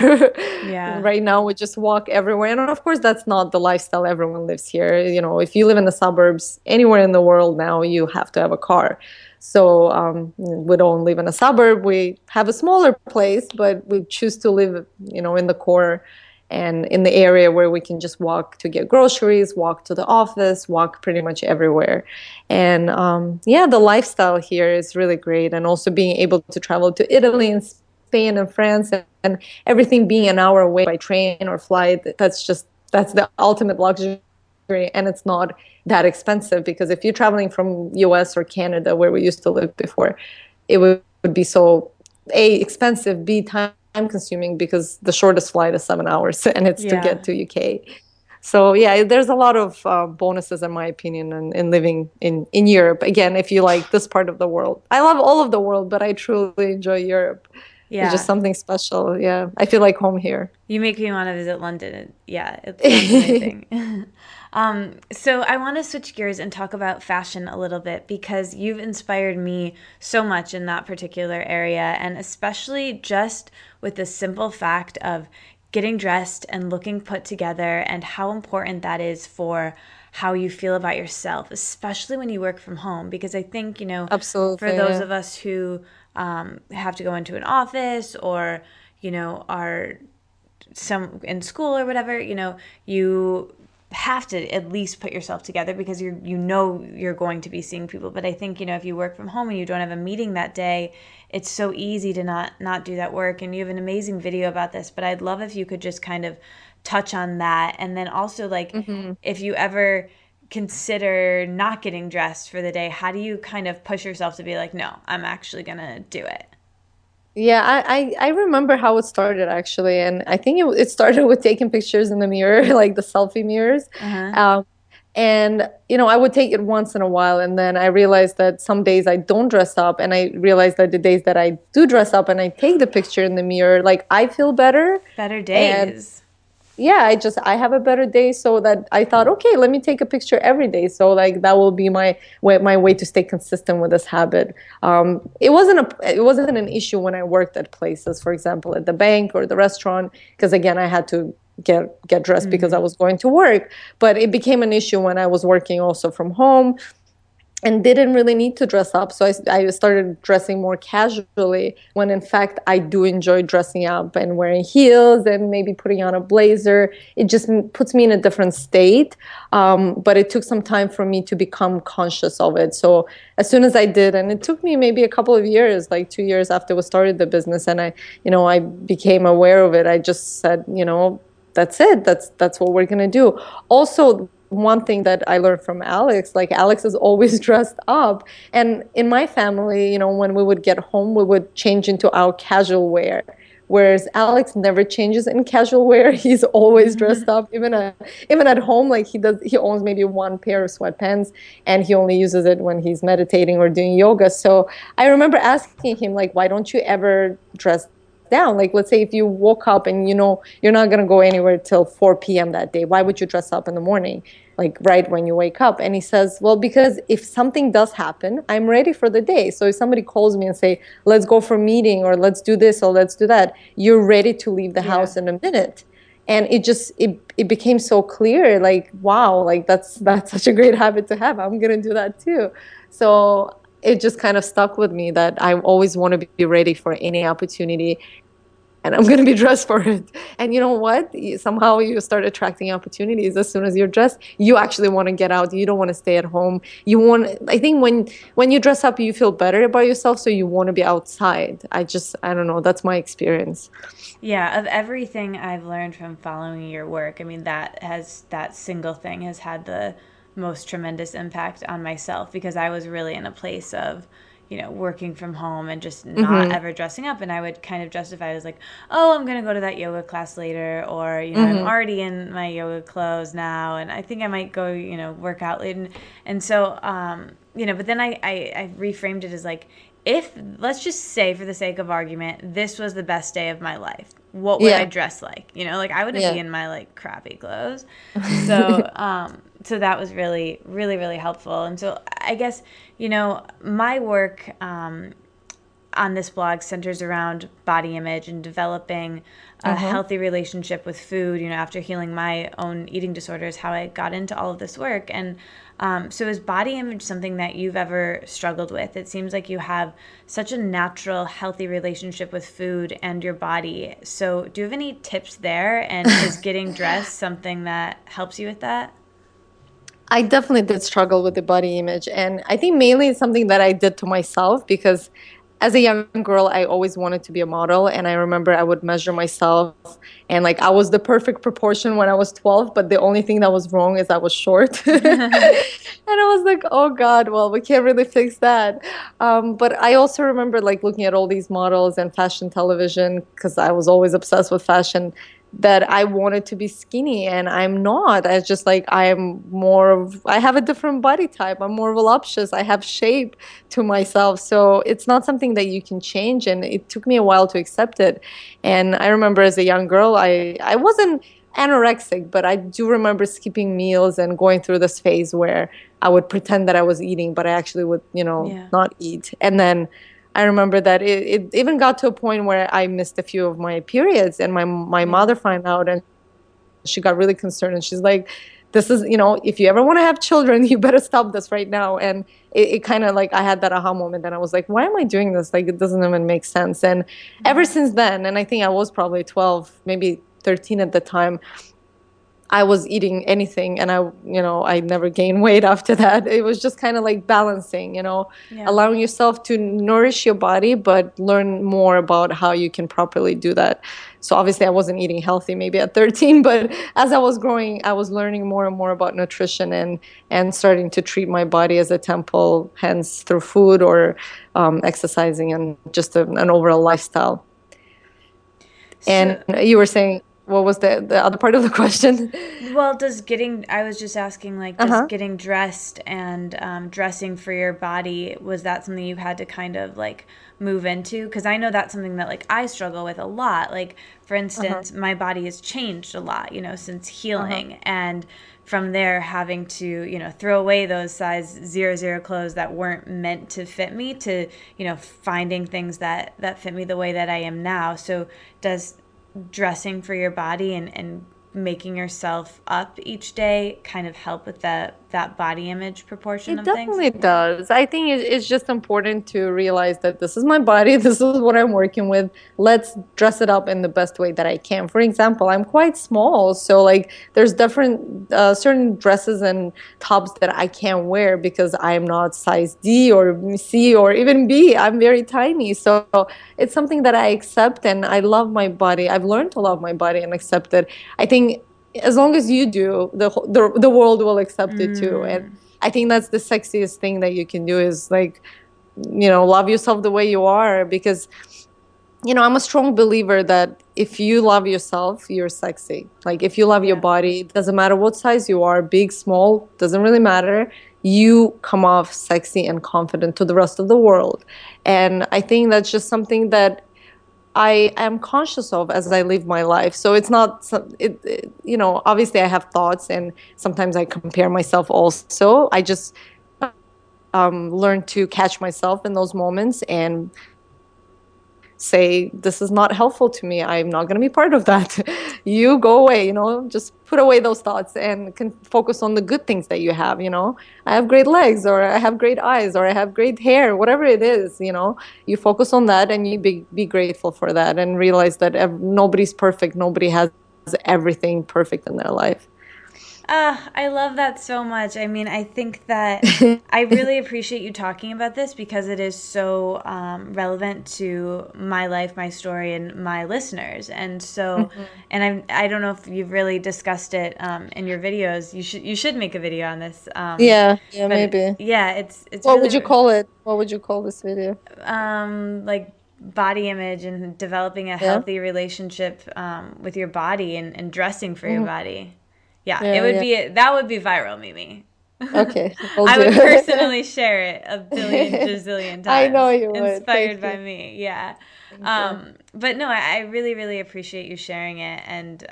yeah. Right now we just walk everywhere, and of course that's not the lifestyle everyone lives here. If you live in the suburbs anywhere in the world now, you have to have a car. So we don't live in a suburb, we have a smaller place, but we choose to live in the core and in the area where we can just walk to get groceries, walk to the office, walk pretty much everywhere. And yeah, the lifestyle here is really great. And also being able to travel to Italy and Spain and France and everything being an hour away by train or flight, that's the ultimate luxury. And it's not that expensive because if you're traveling from US or Canada, where we used to live before, it would be so A, expensive, B, time consuming because the shortest flight is 7 hours and it's to Yeah. get to UK. So yeah, there's a lot of bonuses in my opinion in living in Europe. Again, if you like this part of the world, I love all of the world, but I truly enjoy Europe. It's just Yeah. something special. Yeah, I feel like home here. You make me want to visit London. Yeah, it sounds amazing. So I want to switch gears and talk about fashion a little bit because you've inspired me so much in that particular area, and especially just with the simple fact of getting dressed and looking put together and how important that is for how you feel about yourself, especially when you work from home. Because I think, for Absolutely, those yeah. of us who have to go into an office or, are some in school or whatever, you have to at least put yourself together because you're going to be seeing people. But I think, if you work from home and you don't have a meeting that day, it's so easy to not do that work. And you have an amazing video about this, but I'd love if you could just kind of touch on that. And then also like Hmm. if you ever consider not getting dressed for the day, how do you kind of push yourself to be like, no, I'm actually gonna do it? Yeah, I remember how it started actually, and I think it started with taking pictures in the mirror, like the selfie mirrors. Uh-huh. Um, and I would take it once in a while, and then I realized that some days I don't dress up, and I realized that the days that I do dress up and I take the picture in the mirror, like I feel better. Better And days. yeah, I have a better day, so that I thought, okay, let me take a picture every day, so like that will be my way to stay consistent with this habit. It wasn't an issue when I worked at places, for example at the bank or the restaurant, because again I had to get dressed because I Mm-hmm. was going to work. But it became an issue when I was working also from home and didn't really need to dress up. So I started dressing more casually, when in fact I do enjoy dressing up and wearing heels and maybe putting on a blazer. It just puts me in a different state. But it took some time for me to become conscious of it. So as soon as I did, and it took me maybe a couple of years, like 2 years after we started the business, and I became aware of it. I just said, that's it. That's what we're gonna do. Also, one thing that I learned from Alex, like Alex is always dressed up. And in my family, when we would get home, we would change into our casual wear. Whereas Alex never changes in casual wear. He's always dressed up, even at home. Like he owns maybe one pair of sweatpants, and he only uses it when he's meditating or doing yoga. So I remember asking him, like, why don't you ever dress down? Like, let's say if you woke up and you're not going to go anywhere till 4 p.m. that day, why would you dress up in the morning, like right when you wake up? And he says, well, because if something does happen, I'm ready for the day. So if somebody calls me and say, let's go for a meeting, or let's do this, or let's do that, you're ready to leave the Yeah. house in a minute. And it became so clear, like, wow, like that's such a great habit to have. I'm going to do that too. So it just kind of stuck with me that I always want to be ready for any opportunity, and I'm going to be dressed for it. And you know what? Somehow you start attracting opportunities. As soon as you're dressed, you actually want to get out. You don't want to stay at home. I think when you dress up, you feel better about yourself, so you want to be outside. I don't know. That's my experience. Yeah, of everything I've learned from following your work, I mean that single thing has had the most tremendous impact on myself, because I was really in a place of, working from home and just not Hmm. ever dressing up, and I would kind of justify it as like, "Oh, I'm going to go to that yoga class later," or, "I'm Hmm. already in my yoga clothes now and I think I might go, work out later." And so but then I reframed it as like, if, let's just say for the sake of argument, this was the best day of my life, what would I Yeah. dress like? Like I wouldn't be Yeah. in my like crappy clothes. So that was really, really, really helpful. And so I guess, my work on this blog centers around body image and developing a Uh-huh. healthy relationship with food. After healing my own eating disorders, how I got into all of this work. And so is body image something that you've ever struggled with? It seems like you have such a natural, healthy relationship with food and your body. So do you have any tips there? And is getting dressed something that helps you with that? I definitely did struggle with the body image. And I think mainly it's something that I did to myself, because as a young girl, I always wanted to be a model. And I remember I would measure myself, and like I was the perfect proportion when I was 12, but the only thing that was wrong is I was short. And I was like, oh God, well, we can't really fix that. But I also remember like looking at all these models and fashion television, because I was always obsessed with fashion, that I wanted to be skinny, and I'm not. I just like I have a different body type. I'm more voluptuous. I have shape to myself. So it's not something that you can change, and it took me a while to accept it. And I remember as a young girl, I wasn't anorexic, but I do remember skipping meals and going through this phase where I would pretend that I was eating, but I actually would, Yeah. not eat. And then I remember that it even got to a point where I missed a few of my periods, and my Yeah. mother found out, and she got really concerned, and she's like, this is, if you ever want to have children, you better stop this right now. And it kind of like I had that aha moment, and I was like, why am I doing this? Like, it doesn't even make sense. And ever since then, and I think I was probably 12, maybe 13 at the time, I was eating anything, and I never gained weight after that. It was just kind of like balancing, Yeah. allowing yourself to nourish your body, but learn more about how you can properly do that. So obviously I wasn't eating healthy maybe at 13, but as I was growing, I was learning more and more about nutrition, and starting to treat my body as a temple, hence through food or exercising and just an overall lifestyle. And So, you were saying, what was the other part of the question? well, I was just asking, like, does Uh-huh. getting dressed and dressing for your body, was that something you had to kind of like move into? Because I know that's something that like I struggle with a lot. Like, for Uh-huh. instance, my body has changed a lot, since Uh-huh. healing. And from there, having to, throw away those size 00 clothes that weren't meant to fit me to, finding things that fit me the way that I am now. So does dressing for your body and making yourself up each day kind of help with that body image proportion It of things? definitely does. I think it's just important to realize that this is my body, this is what I'm working with. Let's dress it up in the best way that I can. For example, I'm quite small, so like there's different certain dresses and tops that I can't wear because I'm not size D or C or even B. I'm very tiny, so it's something that I accept, and I love my body. I've learned to love my body and accept it. I think as long as you do, the world will accept it too. And I think that's the sexiest thing that you can do is like, love yourself the way you are, because I'm a strong believer that if you love yourself, you're sexy. Like if you love your Yeah. body, it doesn't matter what size you are, big, small, doesn't really matter. You come off sexy and confident to the rest of the world. And I think that's just something that I am conscious of as I live my life. So it's not, obviously I have thoughts, and sometimes I compare myself also. I just learn to catch myself in those moments and say, this is not helpful to me. I'm not going to be part of that. You go away, just put away those thoughts and can focus on the good things that you have. I have great legs, or I have great eyes, or I have great hair, whatever it is, you focus on that, and you be grateful for that, and realize that nobody's perfect. Nobody has everything perfect in their life. I love that so much. I mean, I think that I really appreciate you talking about this because it is so relevant to my life, my story, and my listeners. And so, Mhm. and I don't know if you've really discussed it in your videos. You should make a video on this. Yeah, But maybe. yeah, it's What would you really call it? What would you call this video? like body image and developing a Yeah. healthy relationship with your body and dressing for your Mhm. body. Yeah, it Yeah, would yeah. be that would be viral, Mimi. Okay, we'll I do would it. personally share it a billion gazillion I know times, you would. Thank inspired by you. me. Yeah, Thank you. but no, I really, really appreciate you sharing it, and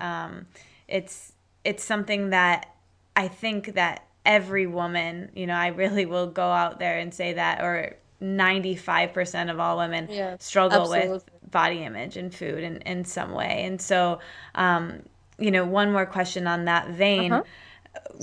it's it's something that I think that every woman, I really will go out there and say that, or 95% of all women Yeah, struggle with absolutely. body image and food in some way. And so, one more question on that vein. Uh-huh.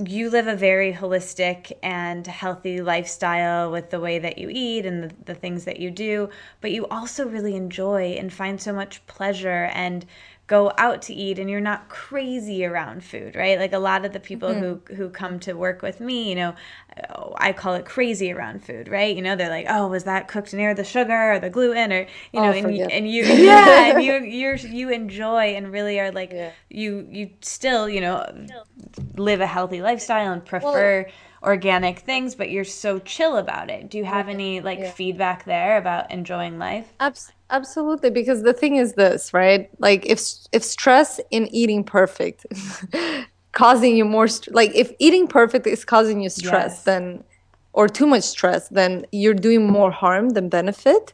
You live a very holistic and healthy lifestyle with the way that you eat and the things that you do, but you also really enjoy and find so much pleasure and go out to eat, and you're not crazy around food, right? Like a lot of the people Mhm. who come to work with me, I call it crazy around food, right? They're like, "Oh, was that cooked near the sugar or the gluten?" Or Oh, and forget and you yeah, and it. you enjoy and really are like, Yeah. you still, live a healthy lifestyle and Well, prefer organic things, but you're so chill about it. Do you have yeah, any like yeah. feedback there about enjoying life? Absolutely, because the thing is this, right? Like if stress in eating perfect causing you more like if eating perfect is causing you stress, Yes. then or too much stress, then you're doing more harm than benefit.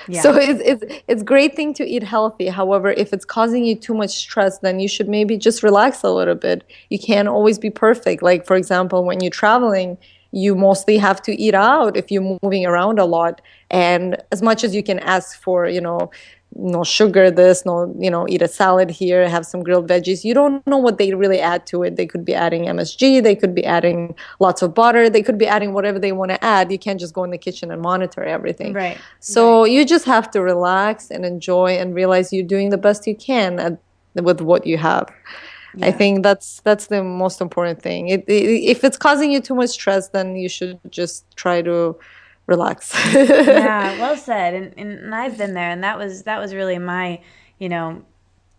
Yeah. So it's great thing to eat healthy. However, if it's causing you too much stress, then you should maybe just relax a little bit. You can't always be perfect. Like for example, when you're traveling, you mostly have to eat out if you're moving around a lot. And as much as you can ask for, no sugar, this, no, eat a salad here, have some grilled veggies. You don't know what they really add to it. They could be adding MSG, they could be adding lots of butter, they could be adding whatever they want to add. You can't just go in the kitchen and monitor everything. Right. So you just have to relax and enjoy and realize you're doing the best you can with what you have. I Yeah. think that's the most important thing. If it's causing you too much stress, then you should just try to relax. Yeah, well said. And I've been there, and that was really my, you know,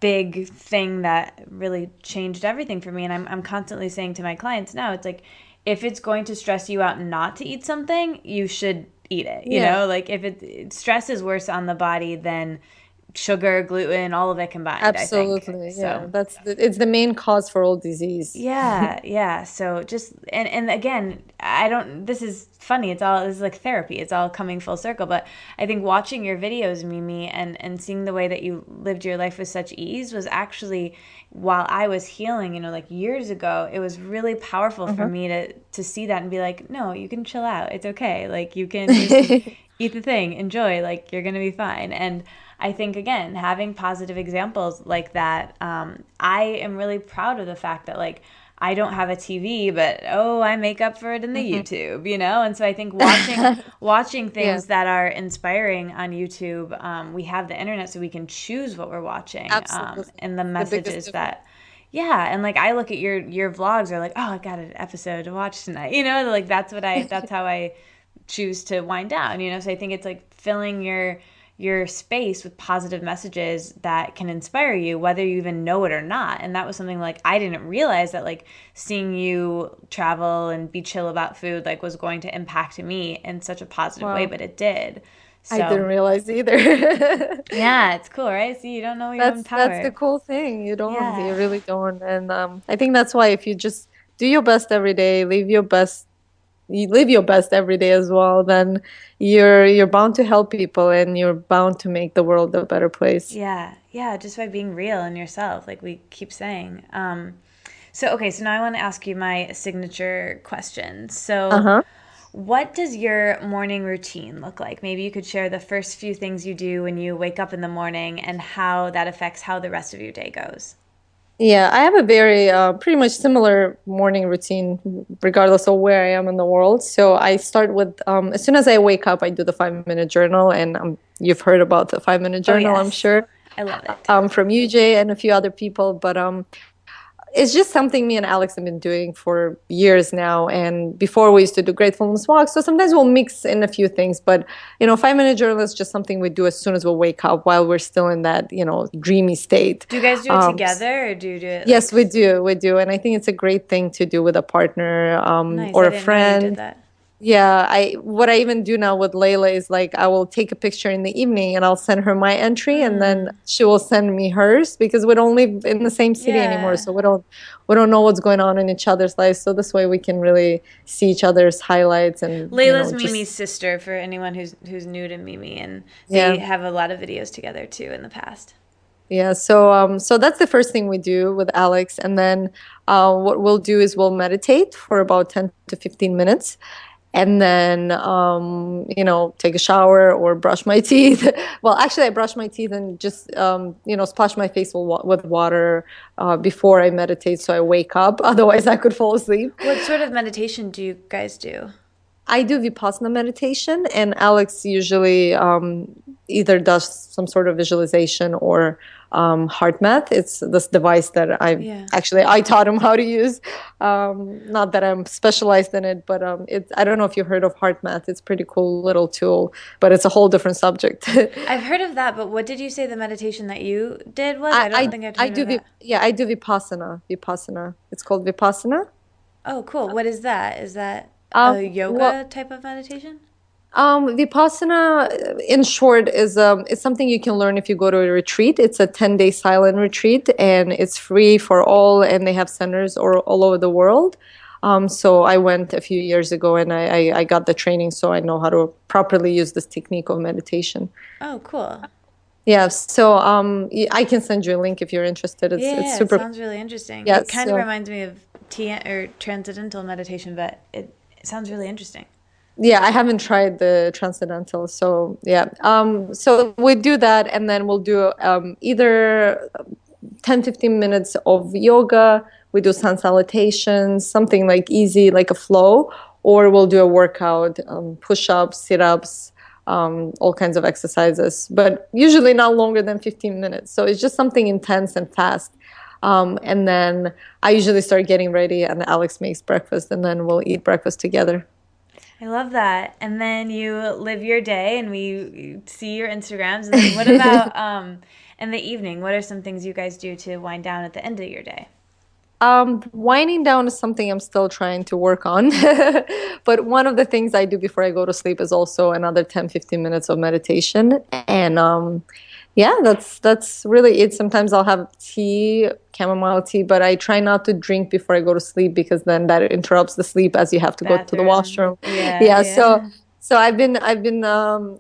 big thing that really changed everything for me. And I'm constantly saying to my clients now, it's like, if it's going to stress you out not to eat something, you should eat it. Yeah. Like if stress is worse on the body than sugar, gluten, all of it combined, I think. Absolutely. Yeah. So It's the main cause for all disease. yeah, yeah. So just and again, I don't this is funny. This is like therapy. It's all coming full circle, but I think watching your videos, Mimi, and seeing the way that you lived your life with such ease was actually while I was healing, like years ago, it was really powerful for Uh-huh. me to see that and be like, "No, you can chill out. It's okay. Like you can just eat the thing, enjoy, like you're going to be fine." And I think, again, having positive examples like that, I am really proud of the fact that, like, I don't have a TV, but I make up for it in the Mhm. YouTube. And so I think watching Yeah, things that are inspiring on YouTube, we have the internet, so we can choose what we're watching, absolutely. and the The biggest messages difference. that, yeah, and like I look at your vlogs, are like, oh, I got an episode to watch tonight. Like that's how I choose to wind down. So I think it's like filling your space with positive messages that can inspire you, whether you even know it or not. And that was something like I didn't realize that, like, seeing you travel and be chill about food, like, was going to impact me in such a positive way, Wow. but it did. I didn't So realize either. yeah, it's cool, right? See, you don't know your own That's the power. cool thing. You Yeah. really don't. And I think that's why if you just do your best every day, you live your best every day as well, then you're bound to help people and you're bound to make the world a better place. Yeah, yeah, just by being real in yourself, like we keep saying. So now I want to ask you my signature question. So, Uh-huh. what does your morning routine look like? Maybe you could share the first few things you do when you wake up in the morning and how that affects how the rest of your day goes. Yeah, I have a very pretty much similar morning routine, regardless of where I am in the world. So I start with as soon as I wake up, I do the 5 minute journal, and you've heard about the 5 minute Oh, journal, I'm yes, sure, I love it. from UJ and a few other people. But it's just something me and Alex have been doing for years now. And before we used to do gratefulness walks. So sometimes we'll mix in a few things. But, 5 minute journal is just something we do as soon as we wake up while we're still in that, dreamy state. Do you guys do it together or do you do it like Yes, we do. We do. And I think it's a great thing to do with a partner, nice? or I a didn't know you did friend. that. Yeah, what I even do now with Layla is like I will take a picture in the evening and I'll send her my entry and then Mm, she will send me hers because we don't live in the same city anymore. yeah. So we don't know what's going on in each other's lives. So this way we can really see each other's highlights and, Layla's Mimi's just sister, for anyone who's new to Mimi, and they yeah. have a lot of videos together too in the past. Yeah, so that's the first thing we do with Alex, and then what we'll do is we'll meditate for about 10 to 15 minutes, and then take a shower or brush my teeth. Well, actually, I brush my teeth and just splash my face with water before I meditate, so I wake up. Otherwise, I could fall asleep. What sort of meditation do you guys do? I do Vipassana meditation, and Alex usually either does some sort of visualization or heart math. It's this device that Yeah. I taught him how to use. Not that I'm specialized in it, but I don't know if you've heard of heart math. It's a pretty cool little tool, but it's a whole different subject. I've heard of that, but what did you say the meditation that you did was? I, I don't I think I'd I heard of do that. yeah, I do Vipassana. Vipassana. It's called Vipassana. Oh, cool. What is that? Is that a Well, yoga type of meditation? Vipassana, in short, is something you can learn if you go to a retreat. It's a 10-day silent retreat, and it's free for all, and they have centers all over the world. So I went a few years ago, and I got the training, so I know how to properly use this technique of meditation. Oh, cool. Yeah, so I can send you a link if you're interested. It's Yeah, it super. sounds really interesting. Yeah, It kind of so reminds me of transcendental meditation, but it sounds really interesting. yeah, I haven't tried the transcendental, so yeah. So we do that, and then we'll do either 10-15 minutes of yoga. We do sun salutations, something like easy, like a flow, or we'll do a workout, push-ups, sit-ups, all kinds of exercises, but usually not longer than 15 minutes. So it's just something intense and fast. And then I usually start getting ready, and Alex makes breakfast, and then we'll eat breakfast together. I love that. And then you live your day, and we see your Instagrams. And then what about in the evening? What are some things you guys do to wind down at the end of your day? Winding down is something I'm still trying to work on. But one of the things I do before I go to sleep is also another 10-15 minutes of meditation. And yeah, that's really it. Sometimes I'll have tea, chamomile tea, but I try not to drink before I go to sleep because then that interrupts the sleep as you have to go to the washroom. Yeah, so I've been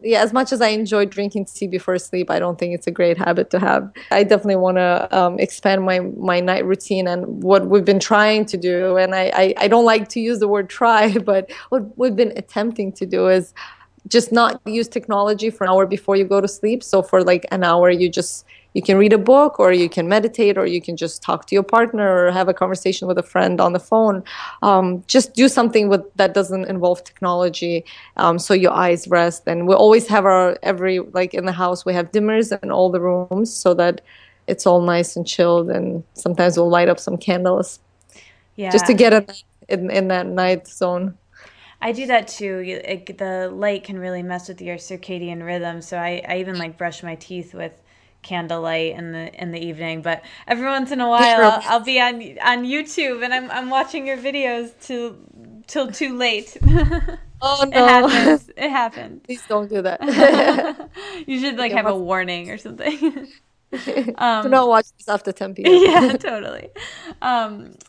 yeah, as much as I enjoy drinking tea before sleep, I don't think it's a great habit to have. I definitely want to expand my night routine and what we've been trying to do. And I don't like to use the word try, but what we've been attempting to do is just not use technology for an hour before you go to sleep. So for like an hour, you can read a book, or you can meditate, or you can just talk to your partner or have a conversation with a friend on the phone. Just do something that doesn't involve technology, so your eyes rest. And we always have like in the house, we have dimmers in all the rooms so that it's all nice and chilled. And sometimes we'll light up some candles just to get in that night zone. I do that too. The light can really mess with your circadian rhythm. So I even like brush my teeth with candlelight in the evening. But every once in a while, I'll be on YouTube and I'm watching your videos till too late. Oh no! It happens. Please don't do that. You should like have a warning or something. Do not watch this after 10 p.m. Yeah, totally.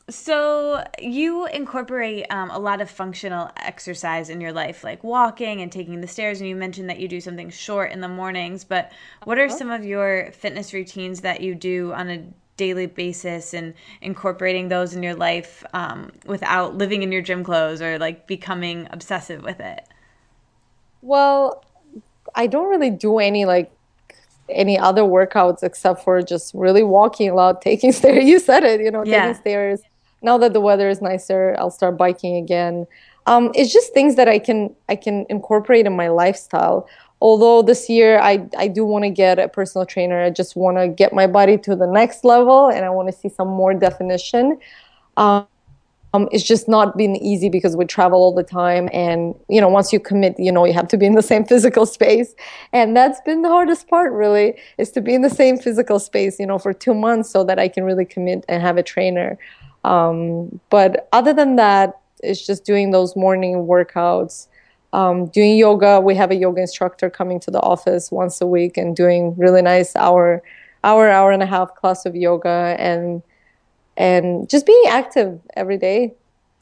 So you incorporate a lot of functional exercise in your life, like walking and taking the stairs. And you mentioned that you do something short in the mornings. But what are some of your fitness routines that you do on a daily basis and incorporating those in your life without living in your gym clothes or like becoming obsessive with it? Well, I don't really do any other workouts except for just really walking a lot, taking stairs. You said it, taking stairs. Now that the weather is nicer, I'll start biking again. It's just things that I can incorporate in my lifestyle. Although this year I do want to get a personal trainer. I just want to get my body to the next level, and I want to see some more definition. It's just not been easy because we travel all the time. And, once you commit, you have to be in the same physical space. And that's been the hardest part, really, is to be in the same physical space, for 2 months so that I can really commit and have a trainer. But other than that, it's just doing those morning workouts, doing yoga. We have a yoga instructor coming to the office once a week and doing really nice hour and a half class of yoga, and just being active every day.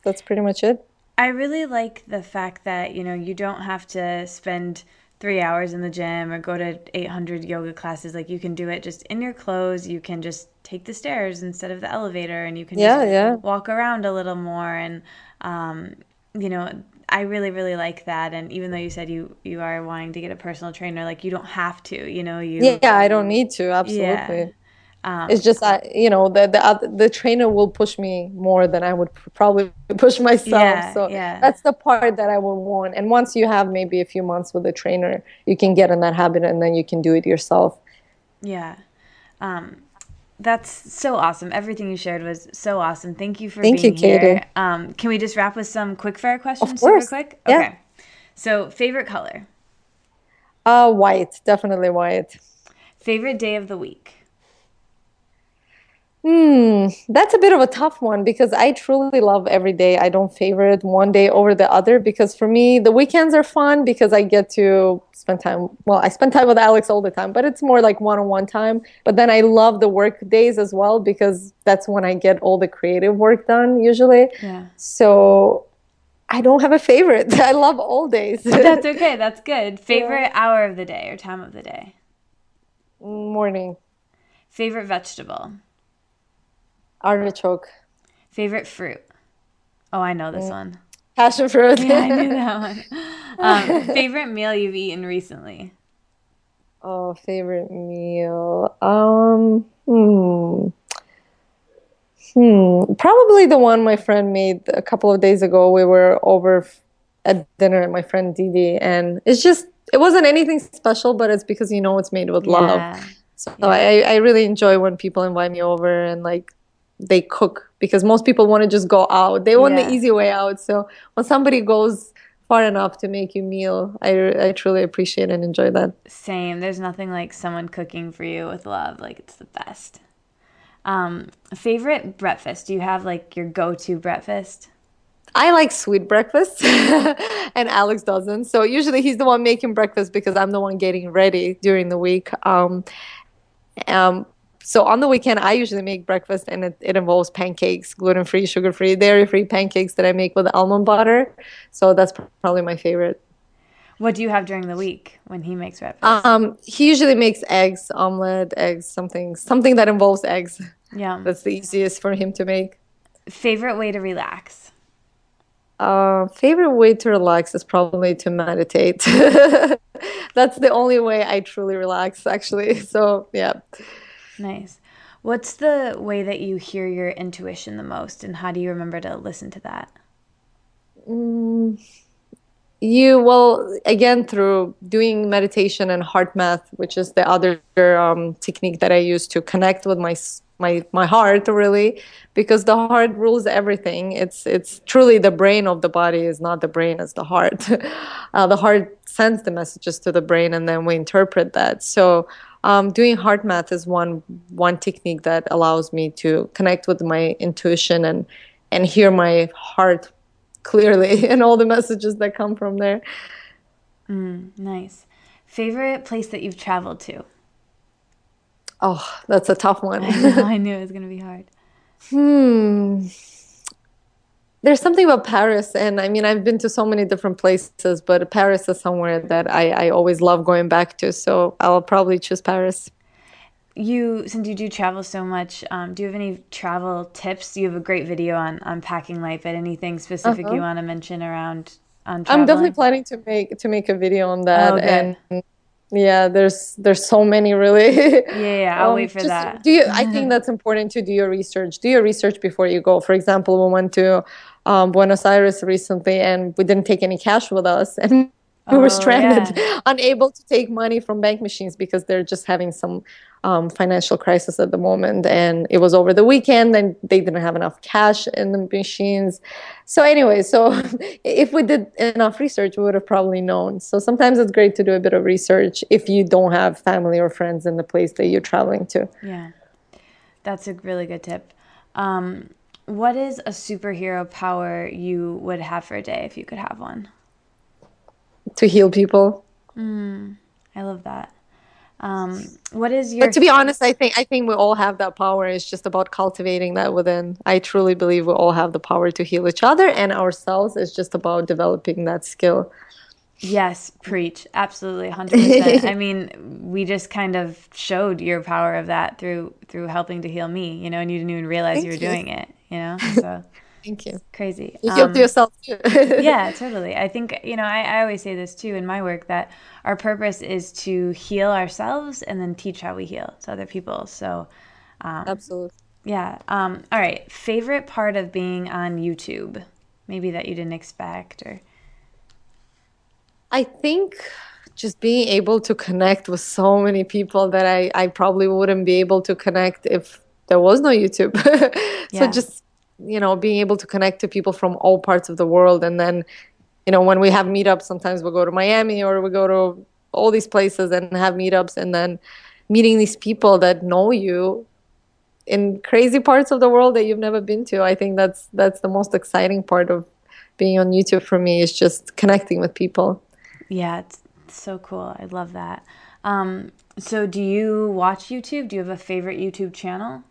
That's pretty much it. I really like the fact that, you don't have to spend 3 hours in the gym or go to 800 yoga classes. Like you can do it just in your clothes. You can just take the stairs instead of the elevator, and you can just walk around a little more. And, I really, really like that. And even though you said you are wanting to get a personal trainer, like you don't have to, Yeah, I don't need to. Absolutely. Yeah. It's just the trainer will push me more than I would probably push myself. That's the part that I would want. And once you have maybe a few months with a trainer, you can get in that habit, and then you can do it yourself. Yeah. That's so awesome. Everything you shared was so awesome. Thank you for being here. Katie. Can we just wrap with some quick fire questions? Of course. Super quick? Yeah. Okay. So favorite color? White. Definitely white. Favorite day of the week? That's a bit of a tough one because I truly love every day. I don't favorite one day over the other because for me, the weekends are fun because I get to spend time. Well, I spend time with Alex all the time, but it's more like one-on-one time. But then I love the work days as well because that's when I get all the creative work done usually. Yeah. So I don't have a favorite. I love all days. That's okay. That's good. Favorite hour of the day or time of the day? Morning. Favorite vegetable? Artichoke. Favorite fruit? Oh, I know this one. Passion fruit. Yeah, I knew that one. Favorite meal you've eaten recently? Oh, favorite meal. Probably the one my friend made a couple of days ago. We were over at dinner at my friend Didi, and it wasn't anything special, but it's because it's made with love. So I really enjoy when people invite me over and like they cook, because most people want to just go out. They want the Yeah. easy way out. So when somebody goes far enough to make you meal, I truly appreciate and enjoy that. Same. There's nothing like someone cooking for you with love. Like, it's the best. Favorite breakfast? Do you have like your go-to breakfast? I like sweet breakfast, and Alex doesn't. So usually he's the one making breakfast because I'm the one getting ready during the week. Um, so on the weekend, I usually make breakfast, and it involves pancakes, gluten-free, sugar-free, dairy-free pancakes that I make with almond butter. So that's probably my favorite. What do you have during the week when he makes breakfast? He usually makes eggs, omelet, eggs, something that involves eggs. Yeah. That's the easiest for him to make. Favorite way to relax? Favorite way to relax is probably to meditate. That's the only way I truly relax, actually. So, yeah. Nice. What's the way that you hear your intuition the most, and how do you remember to listen to that? Well, again, through doing meditation and heart math, which is the other technique that I use to connect with my heart, really, because the heart rules everything. It's truly the brain of the body is not the brain, it's the heart. The heart sends the messages to the brain, and then we interpret that. So doing heart math is one technique that allows me to connect with my intuition and hear my heart clearly and all the messages that come from there. Nice. Favorite place that you've traveled to? Oh, that's a tough one. I knew it was going to be hard. There's something about Paris, and I mean, I've been to so many different places, but Paris is somewhere that I always love going back to, so I'll probably choose Paris. Since you do travel so much, do you have any travel tips? You have a great video on packing light, but anything specific you want to mention around on traveling? I'm definitely planning to make a video on that. Oh, good. And yeah, there's so many, really. Yeah, I'll wait for that. I think that's important to do your research. Do your research before you go. For example, we went to Buenos Aires recently, and we didn't take any cash with us, and we were stranded, unable to take money from bank machines because they're just having some financial crisis at the moment. And it was over the weekend, and they didn't have enough cash in the machines. So anyway, if we did enough research, we would have probably known. So sometimes it's great to do a bit of research if you don't have family or friends in the place that you're traveling to. Yeah, that's a really good tip. What is a superhero power you would have for a day if you could have one? To heal people. I love that. What is your... But to be honest, I think we all have that power. It's just about cultivating that within. I truly believe we all have the power to heal each other and ourselves. It's just about developing that skill. Yes, preach. Absolutely, 100%. I mean, we just kind of showed your power of that through helping to heal me, and you didn't even realize you were doing it, So Thank you. Crazy. You healed yourself too. Yeah, totally. I think, I always say this too in my work, that our purpose is to heal ourselves and then teach how we heal to other people. So, Absolutely. Yeah. All right. Favorite part of being on YouTube? Maybe that you didn't expect, or... I think just being able to connect with so many people that I probably wouldn't be able to connect if there was no YouTube. So just, being able to connect to people from all parts of the world. And then, when we have meetups, sometimes we'll go to Miami or we go to all these places and have meetups, and then meeting these people that know you in crazy parts of the world that you've never been to. I think that's the most exciting part of being on YouTube for me, is just connecting with people. Yeah, it's so cool. I love that. So do you watch YouTube? Do you have a favorite YouTube channel?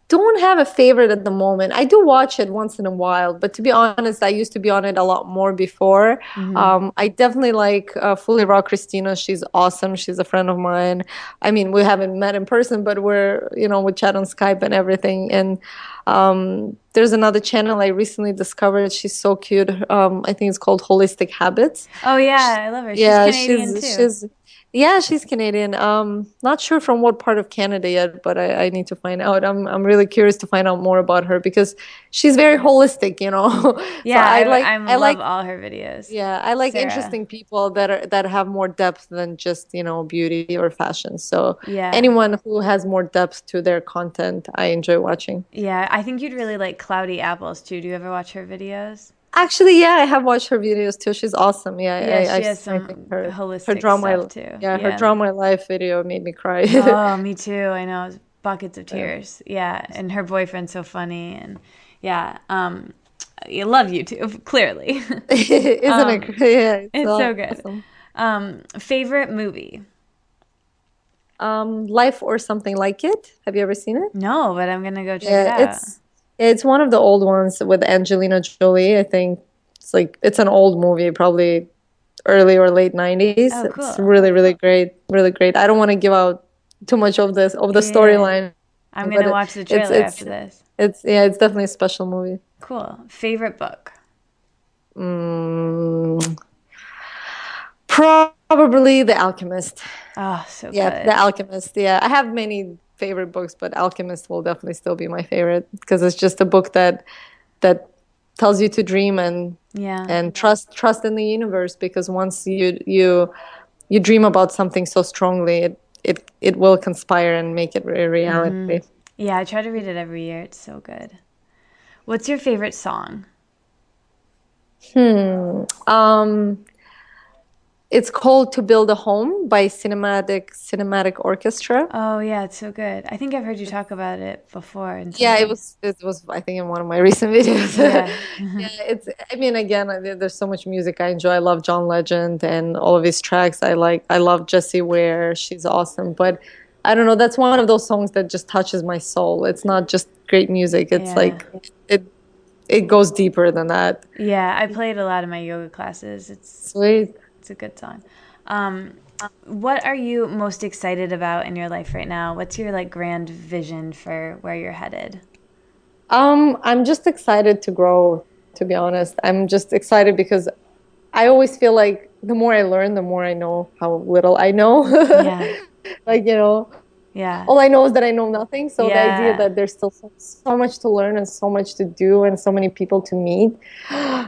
Don't have a favorite at the moment. I do watch it once in a while, but to be honest, I used to be on it a lot more before. I definitely like Fully Raw Christina. She's awesome. She's a friend of mine. I mean, we haven't met in person, but we chat on Skype and everything. And there's another channel I recently discovered. She's so cute. I think it's called Holistic Habits. Oh yeah, I love her. She's Canadian too. Yeah, she's Canadian. Not sure from what part of Canada yet, but I need to find out. I'm really curious to find out more about her because she's very holistic, you know. So Yeah, I I love like all her videos. yeah, I like Sarah. interesting people that have more depth than just, beauty or fashion. So Yeah. anyone who has more depth to their content, I enjoy watching. Yeah, I think you'd really like Cloudy Apples too. Do you ever watch her videos? Actually, yeah, I have watched her videos too. She's awesome. Yeah, Yeah, she I've has seen, I think some her holistic draw stuff my too. yeah, her Yeah. draw my life video made me cry. Oh, me too. I know. It was buckets of Yeah. tears. Yeah, and her boyfriend's so funny and yeah, I love you too, clearly. Isn't it um, great? Yeah, it's it's so good. awesome. Favorite movie? Life or Something Like It. Have you ever seen it? No, but I'm gonna go check it Yeah, out. it's one of the old ones with Angelina Jolie. I think it's an old movie, probably early or late 90s. Oh, It's cool. really, really great, really great. I don't want to give out too much of the Yeah. storyline, I'm but gonna watch the it's trailer after this. it's definitely a special movie. Cool. Favorite book? Mm, Probably The Alchemist. Oh, so Yeah, The good. Alchemist. Yeah, I have many favorite books, but Alchemist will definitely still be my favorite because it's just a book that tells you to dream Yeah. and trust in the universe because once you dream about something so strongly, it will conspire and make it a reality. Yeah, I try to read it every year. It's so good. What's your favorite song? Um, it's called To Build a Home by Cinematic Orchestra. Oh, yeah, it's so good. I think I've heard you talk about it before in Yeah, something. it was I think in one of my recent videos. Yeah. Yeah, I mean again, there's so much music I enjoy. I love John Legend and all of his tracks. I love Jessie Ware. She's awesome. But I don't know, that's one of those songs that just touches my soul. It's not just great music. It's Yeah. like it goes deeper than that. Yeah, I play it a lot in my yoga classes. Sweet. It's a good song. What are you most excited about in your life right now? What's your like grand vision for where you're headed? I'm just excited to grow, to be honest. I'm just excited because I always feel like the more I learn, the more I know how little I know. Yeah. Like, Yeah. all I know is that I know nothing. So the idea Yeah. that there's still so much to learn and so much to do and so many people to meet,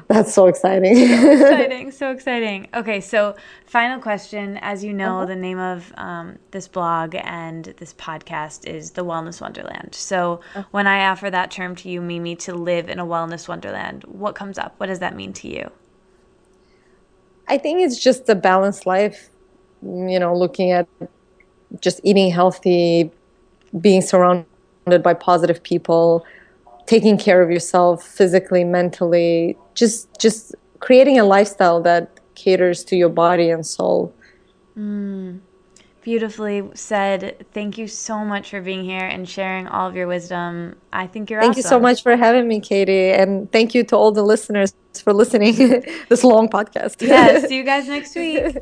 that's so exciting. Exciting, so exciting. Okay, so final question. As you know, Uh-huh. the name of this blog and this podcast is The Wellness Wonderland. So when I offer that term to you, Mimi, to live in a wellness wonderland, what comes up? What does that mean to you? I think it's just a balanced life, looking at just eating healthy, being surrounded by positive people, taking care of yourself physically, mentally, just creating a lifestyle that caters to your body and soul. Beautifully said. Thank you so much for being here and sharing all of your wisdom. I think you're Thank you so awesome. much for having me, Katie, and thank you to all the listeners for listening this long podcast. Yeah, see you guys next week.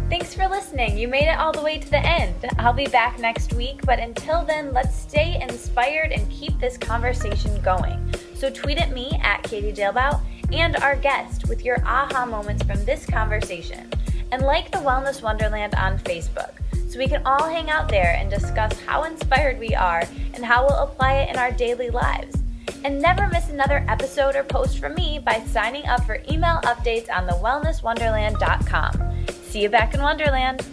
Thanks for listening. You made it all the way to the end. I'll be back next week, but until then, let's stay inspired and keep this conversation going. So tweet at me at Katie Dalebout and our guest with your aha moments from this conversation. And like the Wellness Wonderland on Facebook, so we can all hang out there and discuss how inspired we are and how we'll apply it in our daily lives. And never miss another episode or post from me by signing up for email updates on thewellnesswonderland.com. See you back in Wonderland.